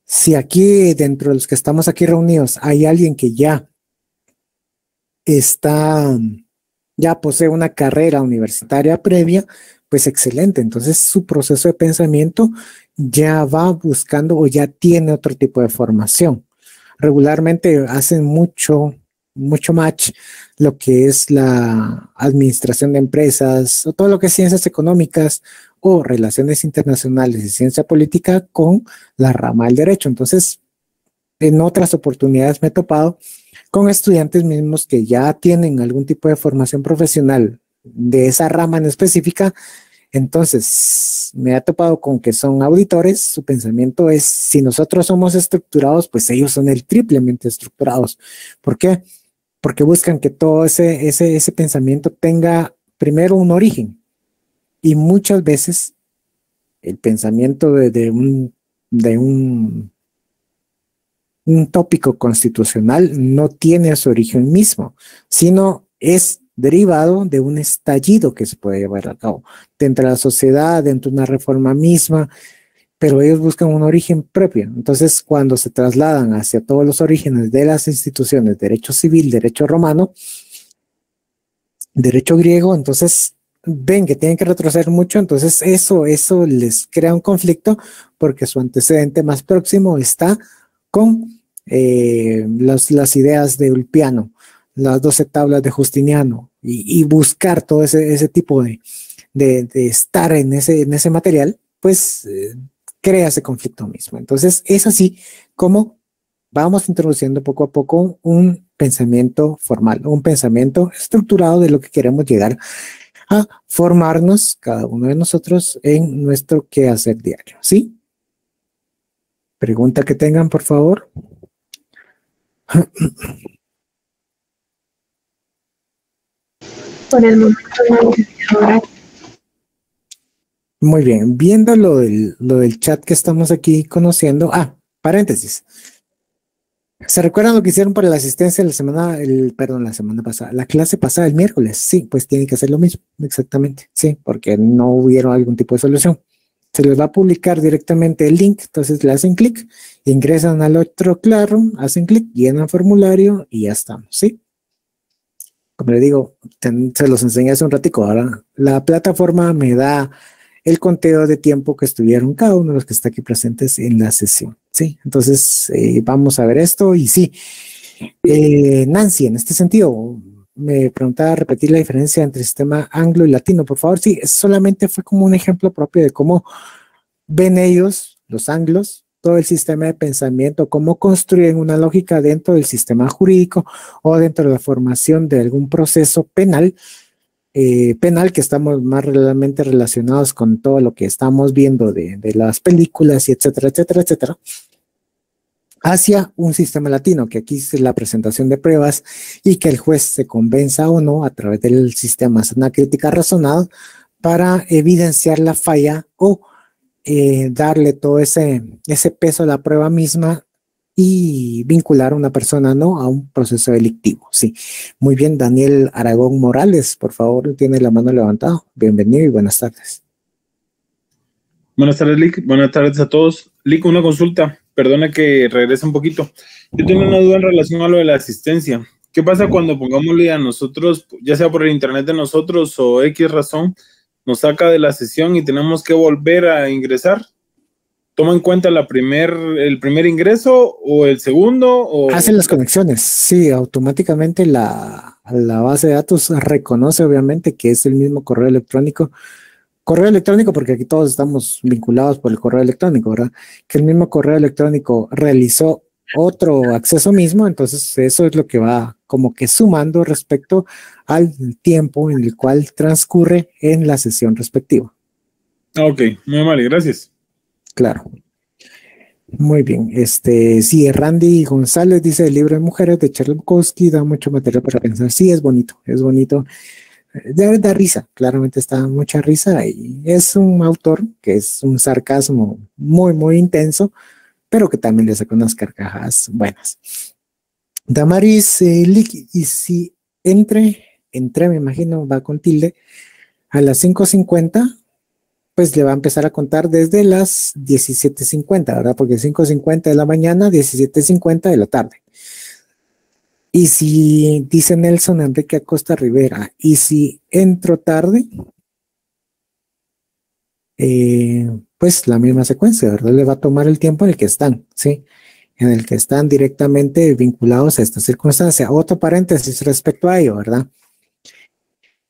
Speaker 1: Si aquí, dentro de los que estamos aquí reunidos, hay alguien que ya posee una carrera universitaria previa, pues excelente. Entonces su proceso de pensamiento ya va buscando o ya tiene otro tipo de formación. Regularmente hacen mucho match lo que es la administración de empresas o todo lo que es ciencias económicas o relaciones internacionales y ciencia política con la rama del derecho. Entonces, en otras oportunidades me he topado con estudiantes mismos que ya tienen algún tipo de formación profesional de esa rama en específica. Entonces, me ha topado con que son auditores, su pensamiento es, si nosotros somos estructurados, pues ellos son el triplemente estructurados. ¿Por qué? Porque buscan que todo ese pensamiento tenga primero un origen. Y muchas veces el pensamiento de un tópico constitucional no tiene su origen mismo, sino es derivado de un estallido que se puede llevar a cabo dentro de la sociedad, dentro de una reforma misma, pero ellos buscan un origen propio. Entonces, cuando se trasladan hacia todos los orígenes de las instituciones, derecho civil, derecho romano, derecho griego, entonces ven que tienen que retroceder mucho, entonces eso les crea un conflicto porque su antecedente más próximo está con las ideas de Ulpiano, las 12 tablas de Justiniano y buscar todo ese tipo de estar en ese material, pues crea ese conflicto mismo. Entonces es así como vamos introduciendo poco a poco un pensamiento formal, un pensamiento estructurado de lo que queremos llegar a formarnos cada uno de nosotros en nuestro quehacer diario, ¿sí? Pregunta que tengan, por favor.
Speaker 2: Por el momento no, licenciado.
Speaker 1: Muy bien, viendo lo del chat que estamos aquí conociendo. Paréntesis. ¿Se recuerdan lo que hicieron para la asistencia la semana pasada, la clase pasada, el miércoles? Sí, pues tienen que hacer lo mismo, exactamente, sí, porque no hubieron algún tipo de solución. Se les va a publicar directamente el link, entonces le hacen clic, ingresan al otro Classroom, hacen clic, llenan formulario y ya estamos, ¿sí? Como le digo, se los enseñé hace un ratico. Ahora la plataforma me da el conteo de tiempo que estuvieron cada uno de los que está aquí presentes en la sesión. Sí, entonces vamos a ver esto y sí. Nancy, en este sentido, me preguntaba repetir la diferencia entre sistema anglo y latino, por favor. Sí, solamente fue como un ejemplo propio de cómo ven ellos, los anglos, todo el sistema de pensamiento, cómo construyen una lógica dentro del sistema jurídico o dentro de la formación de algún proceso penal, que estamos más realmente relacionados con todo lo que estamos viendo de las películas y etcétera, etcétera, etcétera, hacia un sistema latino, que aquí es la presentación de pruebas y que el juez se convenza o no a través del sistema de una crítica razonada para evidenciar la falla o darle todo ese peso a la prueba misma y vincular a una persona no a un proceso delictivo. Sí, muy bien. Daniel Aragón Morales, por favor, tiene la mano levantada. Bienvenido y buenas tardes.
Speaker 4: Buenas tardes, Lick. Buenas tardes a todos. Lick, una consulta. Perdona que regrese un poquito. Yo tengo una duda en relación a lo de la asistencia. ¿Qué pasa cuando pongámosle a nosotros, ya sea por el internet de nosotros o X razón, nos saca de la sesión y tenemos que volver a ingresar? ¿Toma en cuenta el primer ingreso o el segundo?
Speaker 1: Hacen las conexiones, sí, automáticamente la base de datos reconoce obviamente que es el mismo correo electrónico porque aquí todos estamos vinculados por el correo electrónico, ¿verdad? Que el mismo correo electrónico realizó otro acceso mismo, entonces eso es lo que va como que sumando respecto al tiempo en el cual transcurre en la sesión respectiva.
Speaker 4: Ok, muy amable, gracias. Claro.
Speaker 1: Muy bien, sí, Randy González dice el libro de mujeres de Charles Bukowski da mucho material para pensar. Sí, es bonito, da risa, claramente está mucha risa y es un autor que es un sarcasmo muy, muy intenso, pero que también le saca unas carcajadas buenas. Damaris Lick, y si entre, me imagino, va con tilde, a las 5:50, pues le va a empezar a contar desde las 17:50, ¿verdad? Porque 5:50 de la mañana, 17:50 de la tarde. Y si, dice Nelson Enrique Acosta Rivera, y si entro tarde, pues la misma secuencia, ¿verdad? Le va a tomar el tiempo en el que están, ¿sí? En el que están directamente vinculados a esta circunstancia. Otro paréntesis respecto a ello, ¿verdad?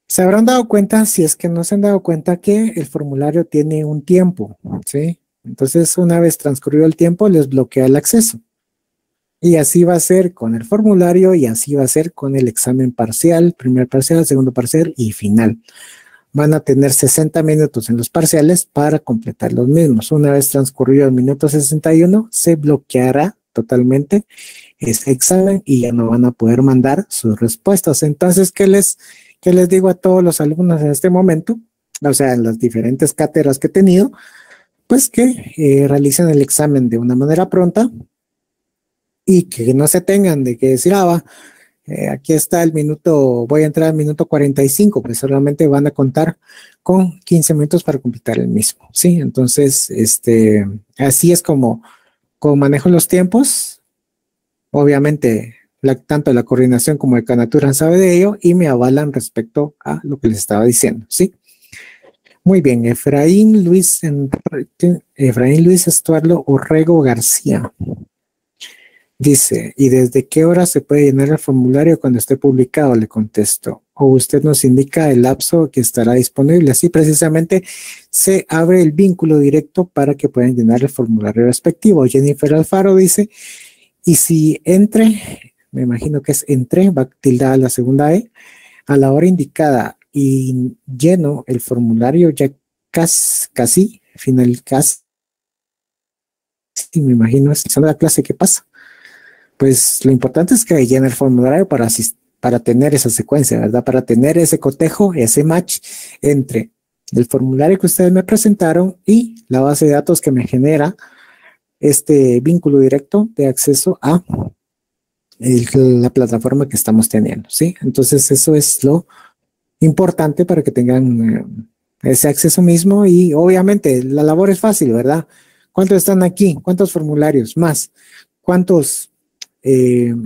Speaker 1: Se habrán dado cuenta, si es que no se han dado cuenta, que el formulario tiene un tiempo, ¿sí? Entonces, una vez transcurrido el tiempo, les bloquea el acceso. Y así va a ser con el formulario y así va a ser con el examen parcial, primer parcial, segundo parcial y final. Van a tener 60 minutos en los parciales para completar los mismos. Una vez transcurrido el minuto 61, se bloqueará totalmente ese examen y ya no van a poder mandar sus respuestas. Entonces, ¿qué les digo a todos los alumnos en este momento? O sea, en las diferentes cátedras que he tenido, pues que realicen el examen de una manera pronta y que no se tengan de que decir, aquí está el minuto, voy a entrar al minuto 45, pues solamente van a contar con 15 minutos para completar el mismo, ¿sí? Entonces, así es como manejo los tiempos. Obviamente, tanto la coordinación como el Canaturan sabe de ello y me avalan respecto a lo que les estaba diciendo, ¿sí? Muy bien, Efraín Luis Estuardo Orrego García. Dice, ¿y desde qué hora se puede llenar el formulario cuando esté publicado? Le contesto. O usted nos indica el lapso que estará disponible. Así precisamente se abre el vínculo directo para que puedan llenar el formulario respectivo. Jennifer Alfaro dice, y si entre, me imagino que es entre, va tildada la segunda E, a la hora indicada y lleno el formulario ya casi, final casi, me imagino, es la clase que pasa. Pues lo importante es que llene el formulario para tener esa secuencia, ¿verdad? Para tener ese cotejo, ese match entre el formulario que ustedes me presentaron y la base de datos que me genera este vínculo directo de acceso a la plataforma que estamos teniendo, ¿sí? Entonces eso es lo importante para que tengan ese acceso mismo y obviamente la labor es fácil, ¿verdad? ¿Cuántos están aquí? ¿Cuántos formularios? Más. ¿Cuántos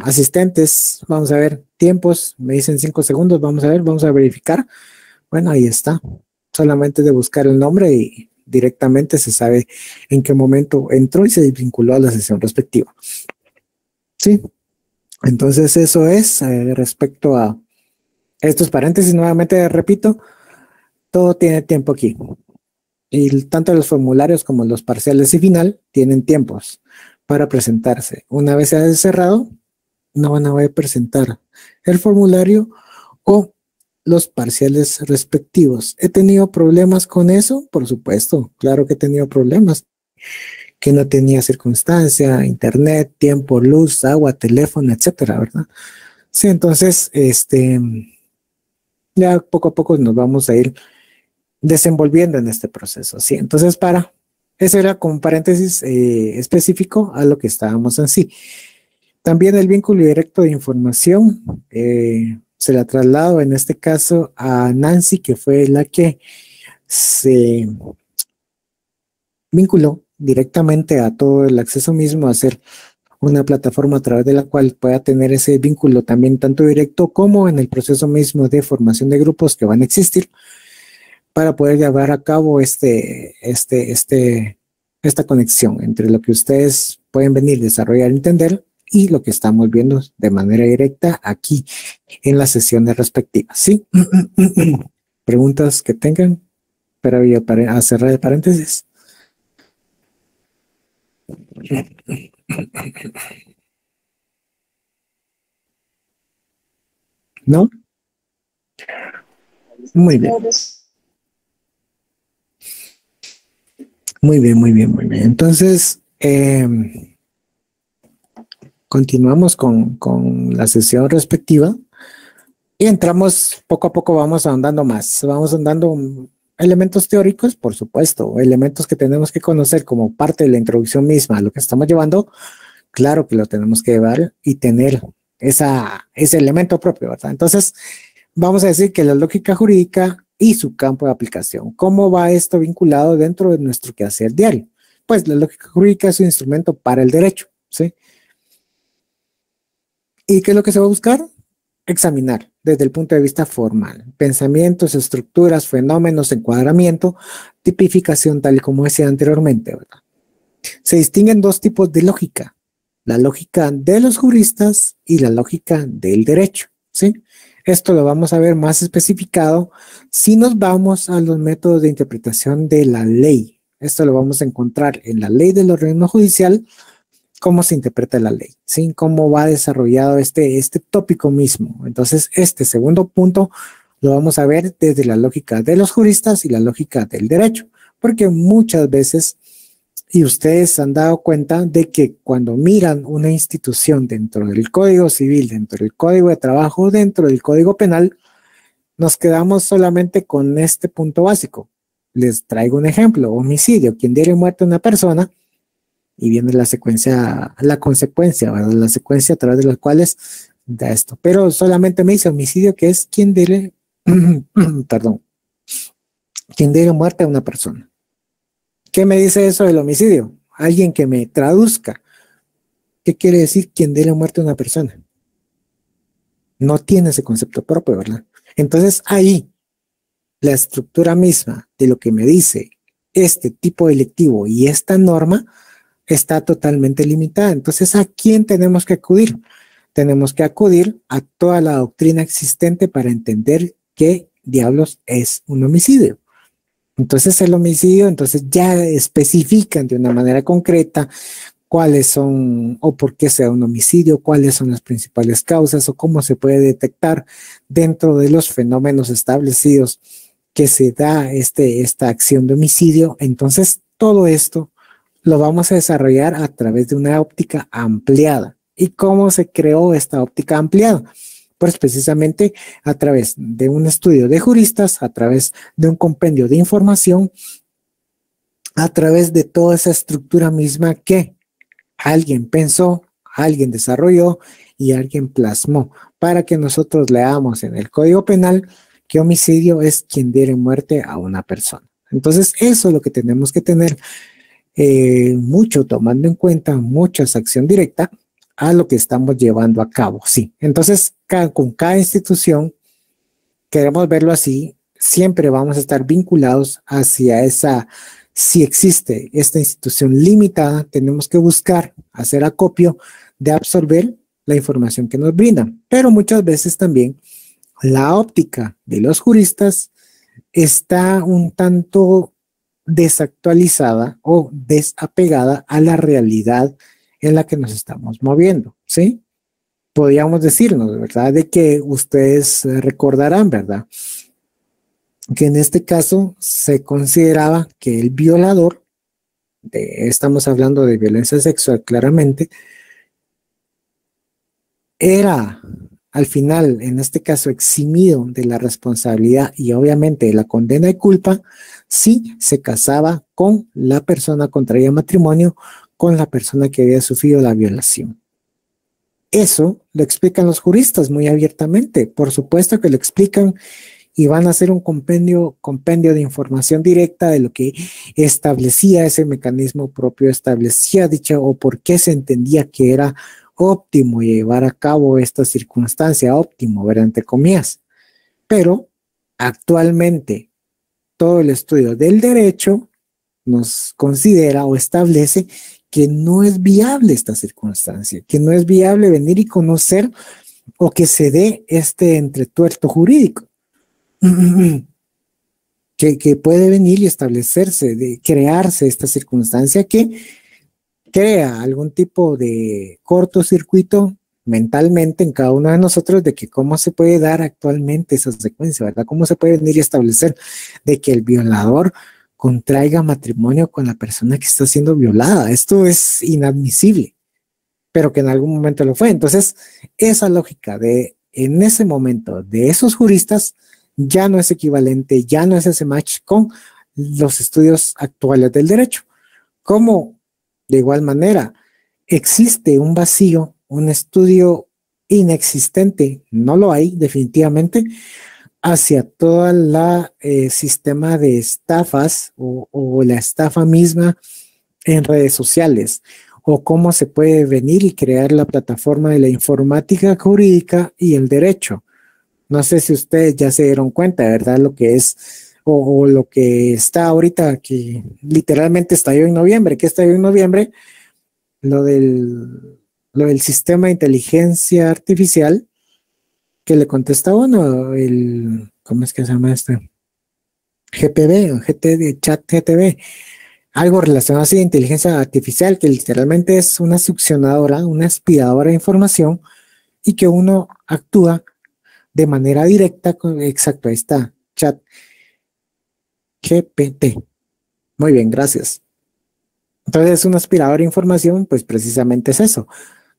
Speaker 1: asistentes? Vamos a ver, tiempos, me dicen 5 segundos, vamos a ver, vamos a verificar. Bueno, ahí está. solamente de buscar el nombre y directamente se sabe en qué momento entró y se vinculó a la sesión respectiva. Sí, entonces eso es respecto a estos paréntesis. Nuevamente repito, todo tiene tiempo aquí. Y tanto los formularios como los parciales y final tienen tiempos para presentarse. Una vez se haya cerrado, no van a presentar el formulario o los parciales respectivos. ¿He tenido problemas con eso? Por supuesto, claro que he tenido problemas. Que no tenía circunstancia, internet, tiempo, luz, agua, teléfono, etcétera, ¿verdad? Sí, entonces, ya poco a poco nos vamos a ir desenvolviendo en este proceso, ¿sí? Entonces, eso era como un paréntesis específico a lo que estábamos en sí. También el vínculo directo de información se la traslado en este caso a Nancy, que fue la que se vinculó directamente a todo el acceso mismo, a hacer una plataforma a través de la cual pueda tener ese vínculo también tanto directo como en el proceso mismo de formación de grupos que van a existir para poder llevar a cabo esta conexión entre lo que ustedes pueden venir, desarrollar, entender y lo que estamos viendo de manera directa aquí en las sesiones respectivas. ¿Sí? ¿Preguntas que tengan para cerrar el paréntesis? ¿No? Muy bien. Muy bien, muy bien, muy bien. Entonces, continuamos con la sesión respectiva y entramos poco a poco, vamos ahondando más. Vamos ahondando elementos teóricos, por supuesto, elementos que tenemos que conocer como parte de la introducción misma a lo que estamos llevando. Claro que lo tenemos que llevar y tener ese elemento propio, ¿verdad? Entonces, vamos a decir que la lógica jurídica y su campo de aplicación. ¿Cómo va esto vinculado dentro de nuestro quehacer diario? Pues la lógica jurídica es un instrumento para el derecho, ¿sí? ¿Y qué es lo que se va a buscar? Examinar desde el punto de vista formal, pensamientos, estructuras, fenómenos, encuadramiento, tipificación, tal y como decía anteriormente, ¿verdad? Se distinguen dos tipos de lógica, la lógica de los juristas y la lógica del derecho, ¿sí? Esto lo vamos a ver más especificado si nos vamos a los métodos de interpretación de la ley. Esto lo vamos a encontrar en la ley del organismo judicial, cómo se interpreta la ley, ¿sí? Cómo va desarrollado este tópico mismo. Entonces, este segundo punto lo vamos a ver desde la lógica de los juristas y la lógica del derecho, porque muchas veces, y ustedes han dado cuenta de que cuando miran una institución dentro del Código Civil, dentro del Código de Trabajo, dentro del Código Penal, nos quedamos solamente con este punto básico. Les traigo un ejemplo: homicidio, quien diere muerte a una persona, y viene la consecuencia, ¿verdad? La secuencia a través de las cuales da esto. Pero solamente me dice homicidio, que es quien diere, perdón, quien diere muerte a una persona. ¿Qué me dice eso del homicidio? Alguien que me traduzca. ¿Qué quiere decir quien diere muerte a una persona? No tiene ese concepto propio, ¿verdad? Entonces ahí, la estructura misma de lo que me dice este tipo delictivo y esta norma está totalmente limitada. Entonces, ¿a quién tenemos que acudir? Tenemos que acudir a toda la doctrina existente para entender qué diablos es un homicidio. Entonces, el homicidio, entonces ya especifican de una manera concreta cuáles son o por qué sea un homicidio, cuáles son las principales causas o cómo se puede detectar dentro de los fenómenos establecidos que se da esta acción de homicidio. Entonces, todo esto lo vamos a desarrollar a través de una óptica ampliada. ¿Y cómo se creó esta óptica ampliada? Pues precisamente a través de un estudio de juristas, a través de un compendio de información, a través de toda esa estructura misma que alguien pensó, alguien desarrolló y alguien plasmó para que nosotros leamos en el Código Penal que homicidio es quien diere muerte a una persona. Entonces, eso es lo que tenemos que tener mucho, tomando en cuenta mucha acción directa a lo que estamos llevando a cabo. Sí, entonces con cada institución queremos verlo así, siempre vamos a estar vinculados hacia esa, si existe esta institución limitada, tenemos que buscar hacer acopio de absorber la información que nos brindan. Pero muchas veces también la óptica de los juristas está un tanto desactualizada o desapegada a la realidad en la que nos estamos moviendo, ¿sí? Podríamos decirnos, ¿verdad? De que ustedes recordarán, ¿verdad? Que en este caso se consideraba que el violador, estamos hablando de violencia sexual claramente, era al final, en este caso, eximido de la responsabilidad y obviamente de la condena de culpa si se casaba con la persona, contraía matrimonio con la persona que había sufrido la violación. Eso lo explican los juristas muy abiertamente. Por supuesto que lo explican y van a hacer un compendio de información directa de lo que establecía ese mecanismo propio, establecía dicha o por qué se entendía que era óptimo llevar a cabo esta circunstancia, óptimo, ¿verdad? Entre comillas. Pero actualmente todo el estudio del derecho nos considera o establece que no es viable esta circunstancia, que no es viable venir y conocer o que se dé este entretuerto jurídico. Que puede venir y establecerse, de crearse esta circunstancia que crea algún tipo de cortocircuito mentalmente en cada uno de nosotros de que cómo se puede dar actualmente esa secuencia, ¿verdad? Cómo se puede venir y establecer de que el violador contraiga matrimonio con la persona que está siendo violada. Esto es inadmisible, pero que en algún momento lo fue. Entonces, esa lógica de en ese momento de esos juristas ya no es equivalente, ya no es ese match con los estudios actuales del derecho. Como de igual manera existe un vacío, un estudio inexistente, no lo hay definitivamente, hacia todo el sistema de estafas o la estafa misma en redes sociales, o cómo se puede venir y crear la plataforma de la informática jurídica y el derecho. No sé si ustedes ya se dieron cuenta, ¿verdad? Lo que es o lo que está ahorita, que literalmente estalló en noviembre. ¿Qué estalló en noviembre? Lo del sistema de inteligencia artificial que le contesta a uno, ¿cómo es que se llama este? GPB, o GT, chat GTB, algo relacionado así de inteligencia artificial, que literalmente es una succionadora, una aspiradora de información y que uno actúa de manera directa exacto, ahí está, chat GPT. Muy bien, gracias. Entonces, un aspirador de información, pues precisamente es eso.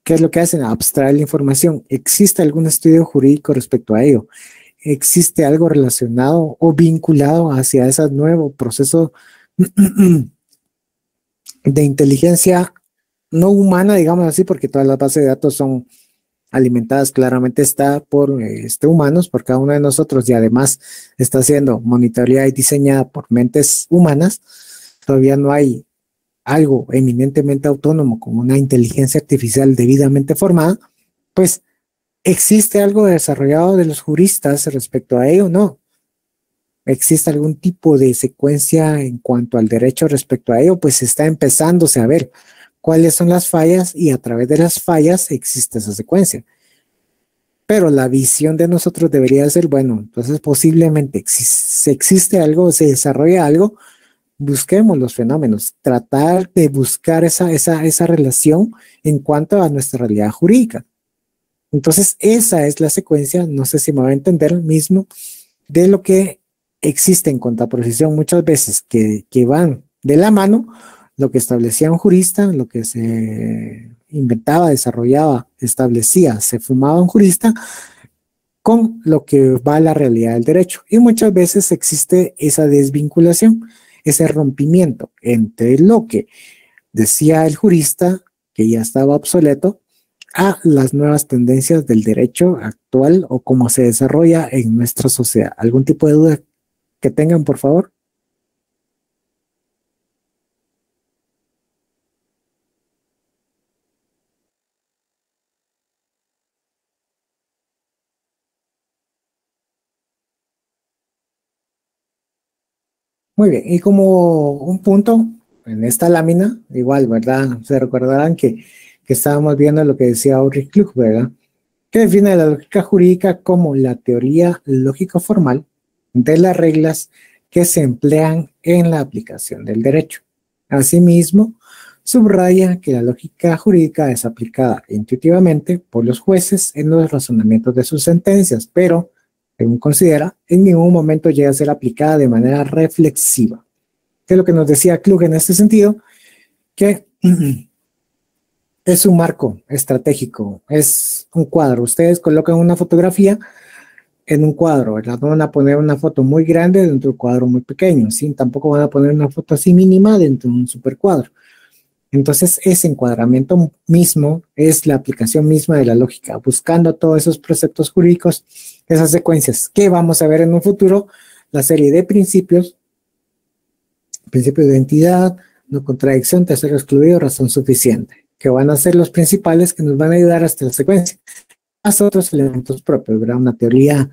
Speaker 1: ¿Qué es lo que hacen? Abstraer la información. ¿Existe algún estudio jurídico respecto a ello? ¿Existe algo relacionado o vinculado hacia ese nuevo proceso de inteligencia no humana, digamos así, porque todas las bases de datos son alimentadas claramente está por humanos, por cada uno de nosotros y además está siendo monitoreada y diseñada por mentes humanas? Todavía no hay algo eminentemente autónomo como una inteligencia artificial debidamente formada. Pues existe algo desarrollado de los juristas respecto a ello, no. ¿Existe algún tipo de secuencia en cuanto al derecho respecto a ello? Pues está empezándose a ver cuáles son las fallas y a través de las fallas existe esa secuencia. Pero la visión de nosotros debería ser, bueno, entonces posiblemente si existe algo, se desarrolla algo, busquemos los fenómenos, tratar de buscar esa relación en cuanto a nuestra realidad jurídica. Entonces, esa es la secuencia, no sé si me va a entender mismo, de lo que existe en contraposición muchas veces que van de la mano, lo que establecía un jurista, lo que se inventaba, desarrollaba, establecía, se fumaba un jurista, con lo que va a la realidad del derecho. Y muchas veces existe esa desvinculación, ese rompimiento entre lo que decía el jurista, que ya estaba obsoleto, a las nuevas tendencias del derecho actual o cómo se desarrolla en nuestra sociedad. ¿Algún tipo de duda que tengan, por favor? Muy bien, y como un punto en esta lámina, igual, ¿verdad? Se recordarán que estábamos viendo lo que decía Ulrich Klug, ¿verdad? Que define la lógica jurídica como la teoría lógico-formal de las reglas que se emplean en la aplicación del derecho. Asimismo, subraya que la lógica jurídica es aplicada intuitivamente por los jueces en los razonamientos de sus sentencias, pero, según considera, en ningún momento llega a ser aplicada de manera reflexiva. Que es lo que nos decía Klug en este sentido, que es un marco estratégico, es un cuadro. Ustedes colocan una fotografía en un cuadro, ¿verdad? No van a poner una foto muy grande dentro de un cuadro muy pequeño, ¿sí? Tampoco van a poner una foto así mínima dentro de un supercuadro. Entonces, ese encuadramiento mismo es la aplicación misma de la lógica, buscando todos esos preceptos jurídicos, esas secuencias que vamos a ver en un futuro, la serie de principios, principio de identidad, no contradicción, tercero excluido, razón suficiente, que van a ser los principales que nos van a ayudar hasta la secuencia. Más otros elementos propios, ¿verdad? Una teoría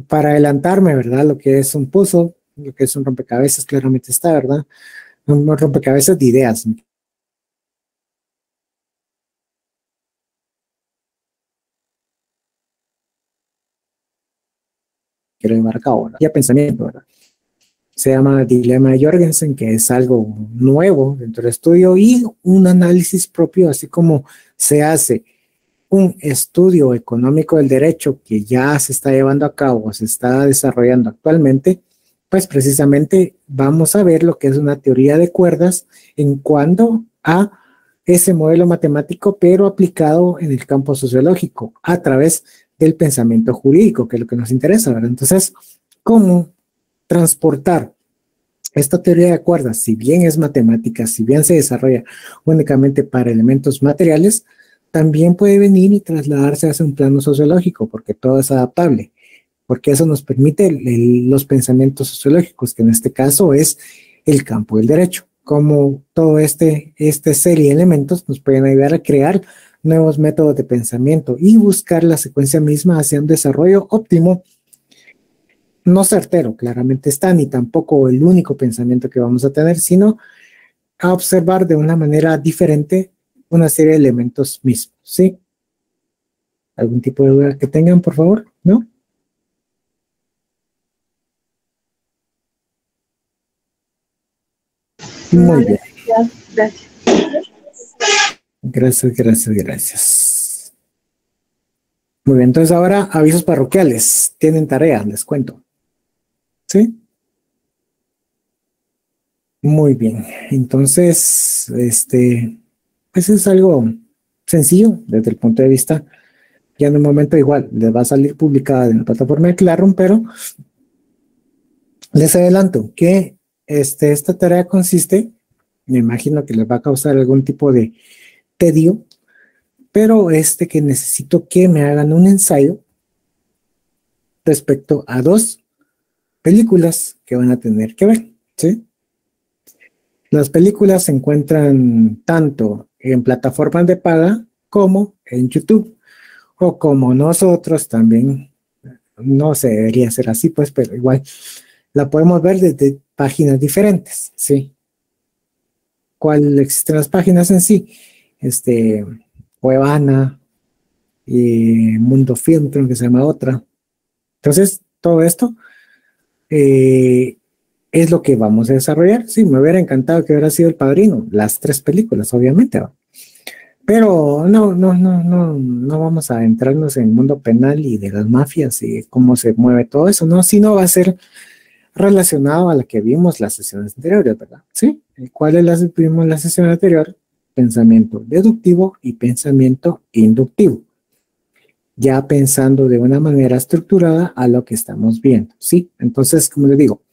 Speaker 1: para adelantarme, ¿verdad? Lo que es un puzzle, lo que es un rompecabezas, claramente está, ¿verdad? Un rompecabezas de ideas. Quiero llevar a cabo, ¿verdad? Ya pensamiento, ¿verdad? Se llama dilema de Jorgensen, que es algo nuevo dentro del estudio, y un análisis propio, así como se hace un estudio económico del derecho que ya se está llevando a cabo, se está desarrollando actualmente, pues precisamente vamos a ver lo que es una teoría de cuerdas en cuanto a ese modelo matemático, pero aplicado en el campo sociológico a través del pensamiento jurídico, que es lo que nos interesa, ¿verdad? Entonces, ¿cómo transportar esta teoría de cuerdas, si bien es matemática, si bien se desarrolla únicamente para elementos materiales, también puede venir y trasladarse hacia un plano sociológico, porque todo es adaptable, porque eso nos permite los pensamientos sociológicos, que en este caso es el campo del derecho. Como todo este serie de elementos nos pueden ayudar a crear nuevos métodos de pensamiento y buscar la secuencia misma hacia un desarrollo óptimo, no certero, claramente está, ni tampoco el único pensamiento que vamos a tener, sino a observar de una manera diferente una serie de elementos mismos, ¿sí? ¿Algún tipo de duda que tengan, por favor? ¿No? Muy bien.
Speaker 2: Gracias.
Speaker 1: Gracias. Muy bien, entonces ahora avisos parroquiales. Tienen tarea, les cuento. ¿Sí? Muy bien. Entonces, pues es algo sencillo desde el punto de vista, ya en un momento igual, les va a salir publicada en la plataforma de Classroom, pero les adelanto que esta tarea consiste, me imagino que les va a causar algún tipo de tedio, pero que necesito que me hagan un ensayo respecto a 2 películas que van a tener que ver, ¿sí? Las películas se encuentran tanto en plataformas de paga como en YouTube, o como nosotros también, no se debería ser así, pues, pero igual la podemos ver desde páginas diferentes, ¿sí? ¿Cuál existen las páginas en sí? Cuevana, Mundo Film, creo que se llama otra. Entonces, todo esto es lo que vamos a desarrollar. Sí, me hubiera encantado que hubiera sido El Padrino, las 3 películas, obviamente, ¿va? Pero no vamos a entrarnos en el mundo penal y de las mafias y cómo se mueve todo eso, ¿no? Sino va a ser relacionado a la que vimos las sesiones anteriores, ¿verdad? ¿Sí? ¿Cuál es la que vimos en la sesión anterior? Pensamiento deductivo y pensamiento inductivo. Ya pensando de una manera estructurada a lo que estamos viendo, ¿sí? Entonces, como les digo,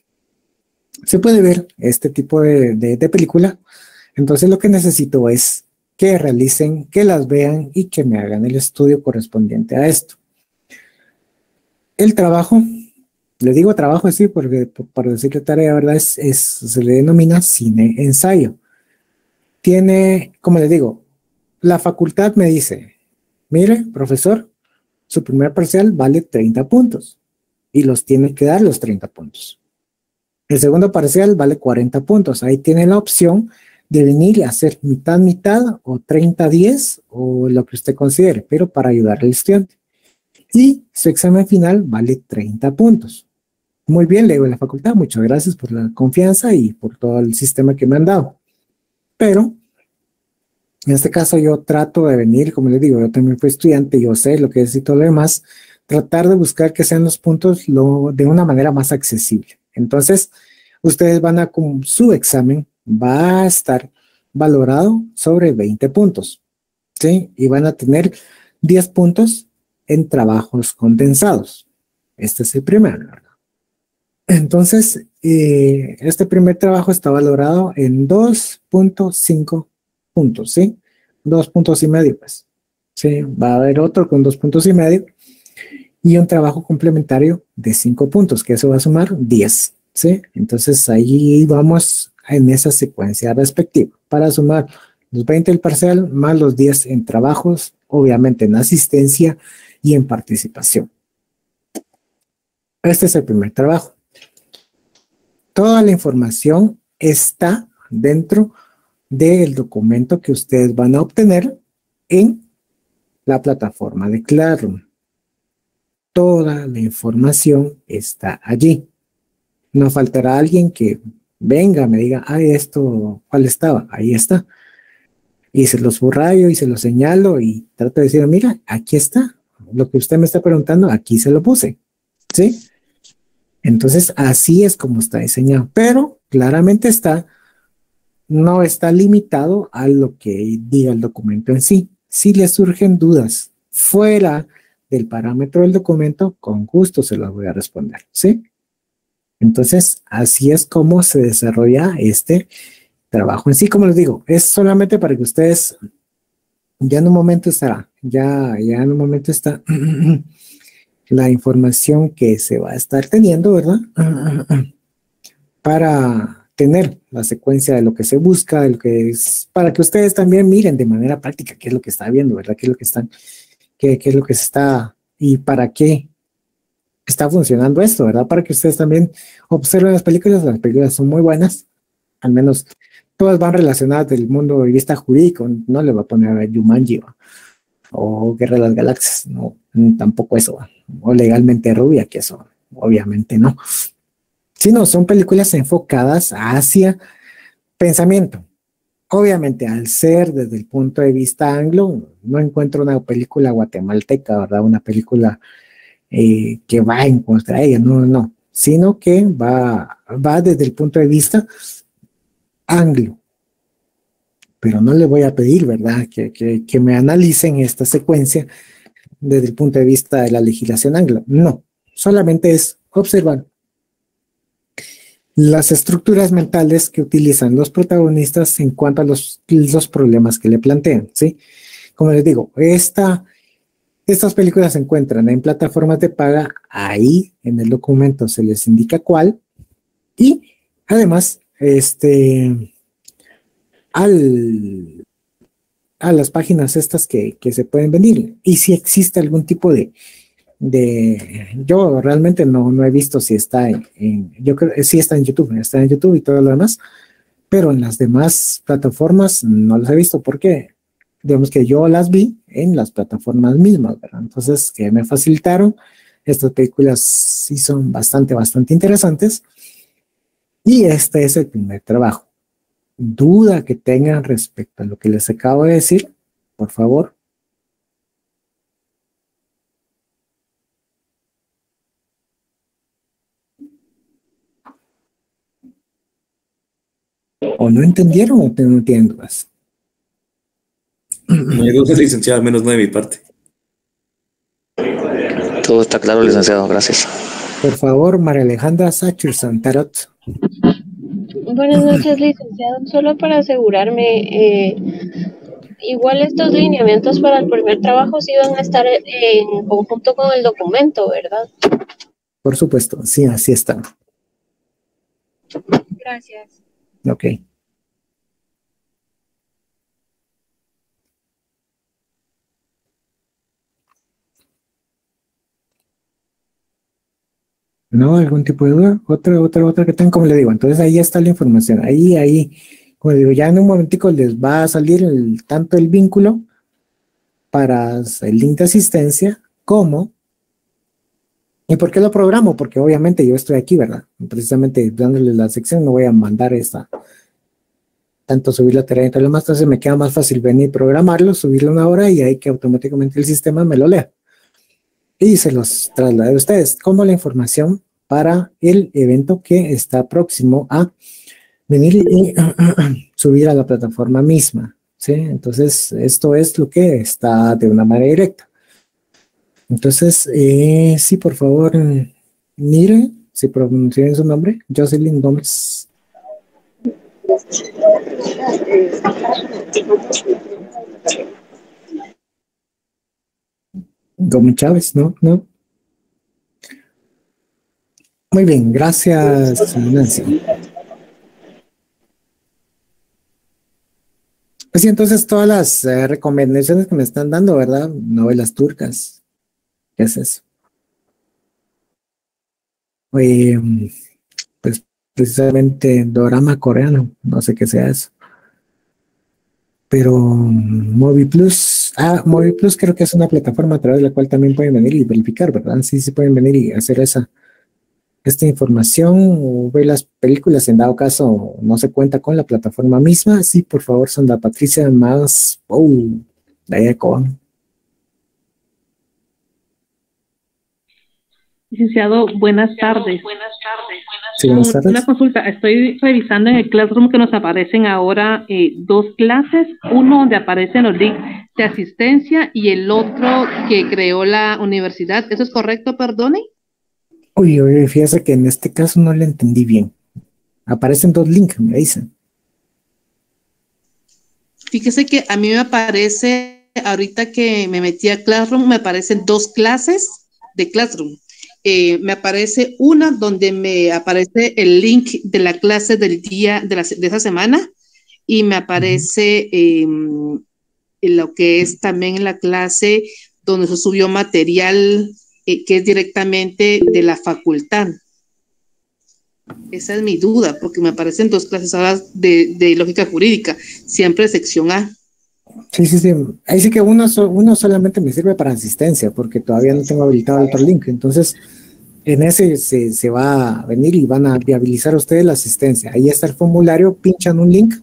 Speaker 1: se puede ver este tipo de película. Entonces, lo que necesito es que realicen, que las vean y que me hagan el estudio correspondiente a esto. El trabajo, le digo trabajo así porque para decirle tarea, ¿verdad? Se le denomina cine ensayo. Tiene, como les digo, la facultad me dice, mire, profesor, su primer parcial vale 30 puntos y los tiene que dar los 30 puntos. El segundo parcial vale 40 puntos. Ahí tiene la opción de venir y hacer mitad, mitad o 30-10 o lo que usted considere, pero para ayudar al estudiante. Y su examen final vale 30 puntos. Muy bien, le digo a la facultad, muchas gracias por la confianza y por todo el sistema que me han dado. Pero en este caso yo trato de venir, como les digo, yo también fui estudiante, yo sé lo que es y todo lo demás, tratar de buscar que sean los puntos de una manera más accesible. Entonces, ustedes van a, su examen va a estar valorado sobre 20 puntos, ¿sí? Y van a tener 10 puntos en trabajos condensados. Este es el primero, ¿verdad? Entonces, este primer trabajo está valorado en 2.5 puntos, ¿sí? 2,5 puntos, pues. Sí, va a haber otro con 2,5 puntos y un trabajo complementario de 5 puntos, que eso va a sumar 10, ¿sí? Entonces, ahí vamos en esa secuencia respectiva para sumar los 20 del parcial más los 10 en trabajos, obviamente en asistencia y en participación. Este es el primer trabajo. Toda la información está dentro del documento que ustedes van a obtener en la plataforma de Classroom. Toda la información está allí. No faltará alguien que venga, me diga, esto, ¿cuál estaba? Ahí está. Y se lo subrayo y se lo señalo y trato de decir, mira, aquí está. Lo que usted me está preguntando, aquí se lo puse. ¿Sí? Entonces, así es como está diseñado. Pero claramente no está limitado a lo que diga el documento en sí. Si le surgen dudas fuera del parámetro del documento, con gusto se las voy a responder, ¿sí? Entonces, así es como se desarrolla este trabajo en sí. Como les digo, es solamente para que ustedes ya en un momento estará, ya en un momento está la información que se va a estar teniendo, ¿verdad? Para tener la secuencia de lo que se busca, de lo que es, para que ustedes también miren de manera práctica qué es lo que está viendo, ¿verdad? Qué es lo que están, qué es lo que se está y para qué está funcionando esto, ¿verdad? Para que ustedes también observen las películas son muy buenas, al menos todas van relacionadas del mundo de vista jurídico, no le va a poner a Jumanji o Guerra de las Galaxias, no, tampoco eso, o Legalmente Rubia, que eso obviamente no. Sino son películas enfocadas hacia pensamiento. Obviamente, al ser desde el punto de vista anglo, no encuentro una película guatemalteca, ¿verdad? Una película que va en contra de ella, no, sino que va desde el punto de vista anglo. Pero no le voy a pedir, ¿verdad? Que me analicen esta secuencia desde el punto de vista de la legislación anglo. No, solamente es observar las estructuras mentales que utilizan los protagonistas en cuanto a los problemas que le plantean, ¿sí? Como les digo, estas películas se encuentran en plataformas de paga, ahí en el documento se les indica cuál, y además, a las páginas estas que se pueden venir, y si existe algún tipo yo realmente no he visto si está yo creo que sí está en YouTube y todo lo demás, pero en las demás plataformas no las he visto porque digamos que yo las vi en las plataformas mismas, ¿verdad? Entonces, que me facilitaron, estas películas sí son bastante interesantes y este es el primer trabajo. Duda que tengan respecto a lo que les acabo de decir, por favor. ¿O no entendieron o no tienen dudas?
Speaker 5: No hay dudas, licenciado, al menos no de mi parte.
Speaker 6: Todo está claro, licenciado, gracias.
Speaker 1: Por favor, María Alejandra Sacherson Tarot.
Speaker 2: Buenas noches, licenciado. Solo para asegurarme, igual estos lineamientos para el primer trabajo sí van a estar en conjunto con el documento, ¿verdad?
Speaker 1: Por supuesto, sí, así está.
Speaker 2: Gracias.
Speaker 1: Ok. ¿No? ¿Algún tipo de duda? Otra que tengan, como le digo. Entonces ahí está la información. Ahí, como le digo, ya en un momentico les va a salir tanto el vínculo para el link de asistencia como... ¿Y por qué lo programo? Porque obviamente yo estoy aquí, ¿verdad? Precisamente dándole la sección no voy a mandar tanto subir la tarea entre lo más, entonces me queda más fácil venir programarlo, subirlo una hora y ahí que automáticamente el sistema me lo lea. Y se los traslade a ustedes como la información para el evento que está próximo a venir y subir a la plataforma misma, ¿sí? Entonces, esto es lo que está de una manera directa. Entonces, sí, por favor, mire, si pronuncian su nombre, Jocelyn Gómez. Gómez Chávez, ¿no? No. Muy bien, gracias, Nancy. Pues sí, entonces todas las recomendaciones que me están dando, ¿verdad? Novelas turcas. ¿Qué es eso? Pues precisamente dorama coreano, no sé qué sea eso. Pero Movi Plus creo que es una plataforma a través de la cual también pueden venir y verificar, ¿verdad? Sí, sí pueden venir y hacer esta información o ver las películas, en dado caso no se cuenta con la plataforma misma. Sí, por favor, Sandra Patricia, más, de ahí de Cobán.
Speaker 7: Licenciado, buenas tardes.
Speaker 1: Sí, buenas tardes.
Speaker 7: Una consulta, estoy revisando en el Classroom que nos aparecen ahora dos clases, uno donde aparecen los links de asistencia y el otro que creó la universidad. ¿Eso es correcto, perdone?
Speaker 1: Uy, fíjese que en este caso no le entendí bien. Aparecen dos links, me dicen.
Speaker 7: Fíjese que a mí me aparece, ahorita que me metí a Classroom, me aparecen dos clases de Classroom. Me aparece una donde me aparece el link de la clase del día de esa semana y me aparece lo que es también la clase donde se subió material que es directamente de la facultad. Esa es mi duda, porque me aparecen dos clases ahora de lógica jurídica, siempre sección A.
Speaker 1: Sí. Ahí sí que uno solamente me sirve para asistencia, porque todavía no tengo habilitado el otro link. Entonces, en ese se va a venir y van a viabilizar ustedes la asistencia. Ahí está el formulario, pinchan un link,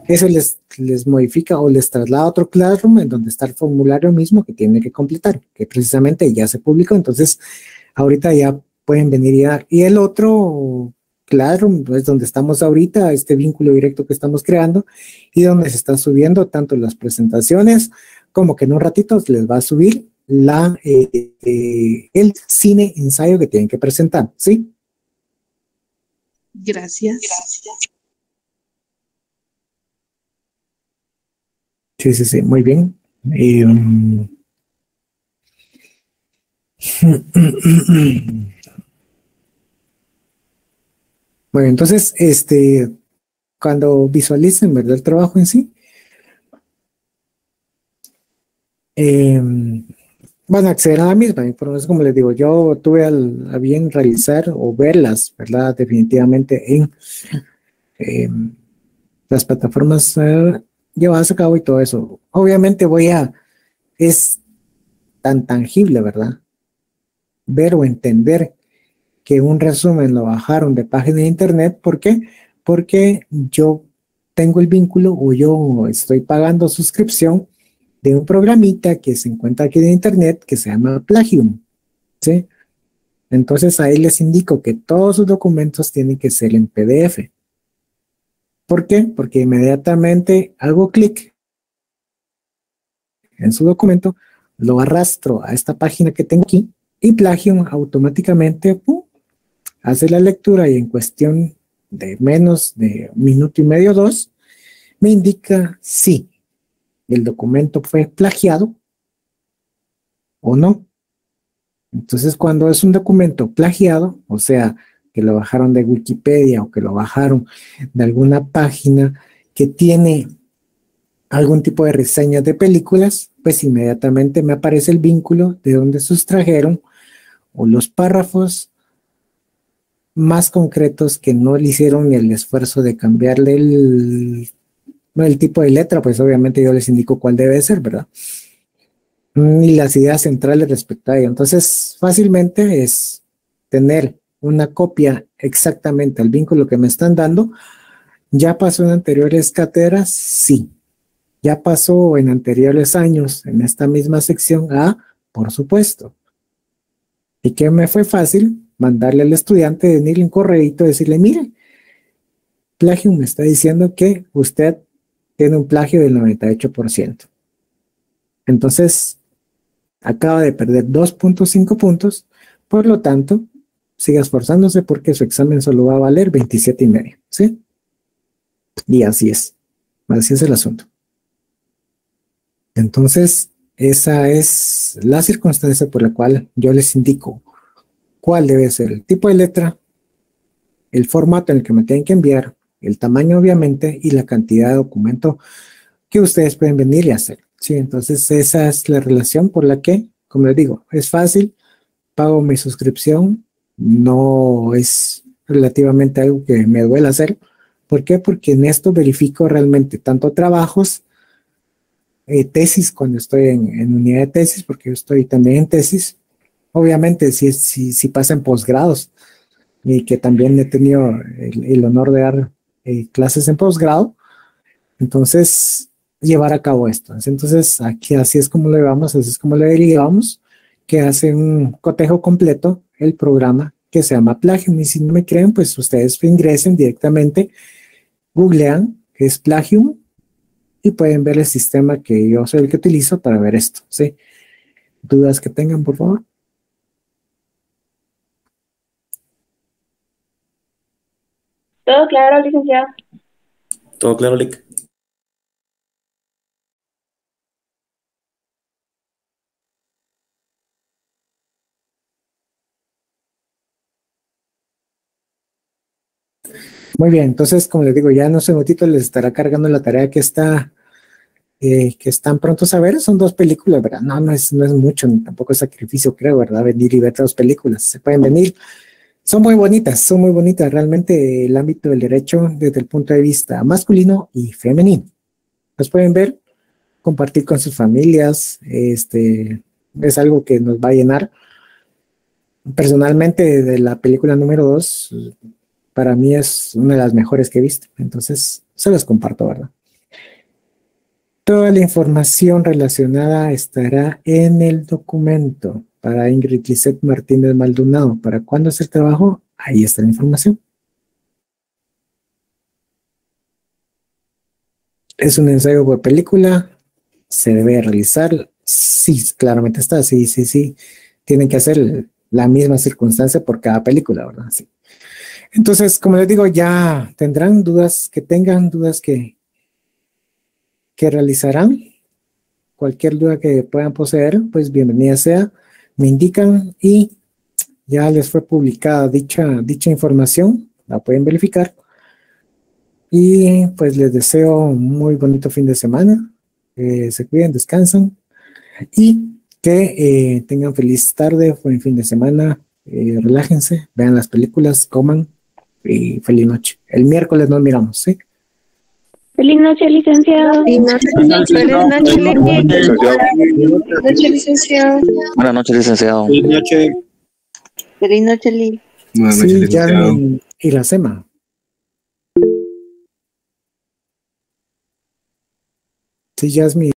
Speaker 1: eso les modifica o les traslada a otro Classroom en donde está el formulario mismo que tienen que completar, que precisamente ya se publicó. Entonces, ahorita ya pueden venir y el otro Classroom es donde estamos ahorita, este vínculo directo que estamos creando y donde se está subiendo tanto las presentaciones como que en un ratito les va a subir el cine ensayo que tienen que presentar, ¿sí?
Speaker 7: Gracias.
Speaker 1: Sí, muy bien. Bueno, entonces, cuando visualicen, ¿verdad? El trabajo en sí, van a acceder a la misma información, como les digo, yo tuve a bien realizar o verlas, ¿verdad? Definitivamente en las plataformas llevadas a cabo y todo eso. Obviamente es tan tangible, ¿verdad? Ver o entender que un resumen lo bajaron de página de internet. ¿Por qué? Porque yo tengo el vínculo o yo estoy pagando suscripción de un programita que se encuentra aquí en internet que se llama Plagium, ¿sí? Entonces ahí les indico que todos sus documentos tienen que ser en PDF. ¿Por qué? Porque inmediatamente hago clic en su documento, lo arrastro a esta página que tengo aquí y Plagium automáticamente hace la lectura y en cuestión de menos de 1.5 minutos, 2, me indica si el documento fue plagiado o no. Entonces, cuando es un documento plagiado, o sea, que lo bajaron de Wikipedia o que lo bajaron de alguna página que tiene algún tipo de reseñas de películas, pues inmediatamente me aparece el vínculo de donde sustrajeron o los párrafos más concretos que no le hicieron el esfuerzo de cambiarle el tipo de letra, pues obviamente yo les indico cuál debe ser, ¿verdad? Y las ideas centrales respecto a ello. Entonces, fácilmente es tener una copia exactamente al vínculo que me están dando. ¿Ya pasó en anteriores cátedras? Sí. ¿Ya pasó en anteriores años en esta misma sección? Ah, por supuesto. ¿Y qué me fue fácil? Mandarle al estudiante, venirle un correíto, decirle, mire, Plagium me está diciendo que usted tiene un plagio del 98%. Entonces, acaba de perder 2.5 puntos, por lo tanto, siga esforzándose porque su examen solo va a valer 27,5, ¿sí? Y así es el asunto. Entonces, esa es la circunstancia por la cual yo les indico cuál debe ser el tipo de letra, el formato en el que me tienen que enviar, el tamaño obviamente y la cantidad de documento que ustedes pueden venir y hacer. Sí, entonces esa es la relación por la que, como les digo, es fácil, pago mi suscripción, no es relativamente algo que me duele hacer. ¿Por qué? Porque en esto verifico realmente tanto trabajos, tesis cuando estoy en unidad de tesis, porque yo estoy también en tesis. Obviamente si pasa en posgrados, y que también he tenido el honor de dar clases en posgrado, entonces llevar a cabo esto. Entonces aquí así es como lo llevamos, así es como lo derivamos, que hace un cotejo completo el programa que se llama Plagium. Y si no me creen, pues ustedes ingresen directamente, googlean que es Plagium y pueden ver el sistema que yo soy el que utilizo para ver esto, ¿sí? ¿Dudas que tengan, por favor?
Speaker 2: Todo claro, licenciado.
Speaker 5: Todo claro, Lick.
Speaker 1: Muy bien, entonces, como les digo, ya en unos minutitos les estará cargando la tarea que están prontos a ver. Son 2 películas, ¿verdad? No es mucho, ni tampoco es sacrificio, creo, ¿verdad? Venir y ver 2 películas. Se pueden venir. Son muy bonitas. Realmente el ámbito del derecho desde el punto de vista masculino y femenino. Los pueden ver, compartir con sus familias. Es algo que nos va a llenar. Personalmente, de la película número 2, para mí es una de las mejores que he visto. Entonces, se las comparto, ¿verdad? Toda la información relacionada estará en el documento para Ingrid Lisette Martínez Maldonado. ¿Para cuándo es el trabajo? Ahí está la información. ¿Es un ensayo de película? ¿Se debe realizar? Sí, claramente está. Sí. Tienen que hacer la misma circunstancia por cada película, ¿verdad? Sí. Entonces, como les digo, ya tendrán dudas que realizarán. Cualquier duda que puedan poseer, pues bienvenida sea. Me indican y ya les fue publicada dicha información. La pueden verificar. Y pues les deseo un muy bonito fin de semana. Se cuiden, descansan y que tengan feliz tarde, buen fin de semana. Relájense, vean las películas, coman y feliz noche. El miércoles nos miramos, ¿sí?
Speaker 2: Feliz noche, licenciado.
Speaker 7: Feliz noche, licenciado.
Speaker 6: Buenas noches, licenciado.
Speaker 4: Buenas noches.
Speaker 7: Feliz noche, Lee.
Speaker 8: Buenas noches,
Speaker 1: Sí,
Speaker 8: licenciado.
Speaker 1: Jasmine Iracema. Sí, Jasmine.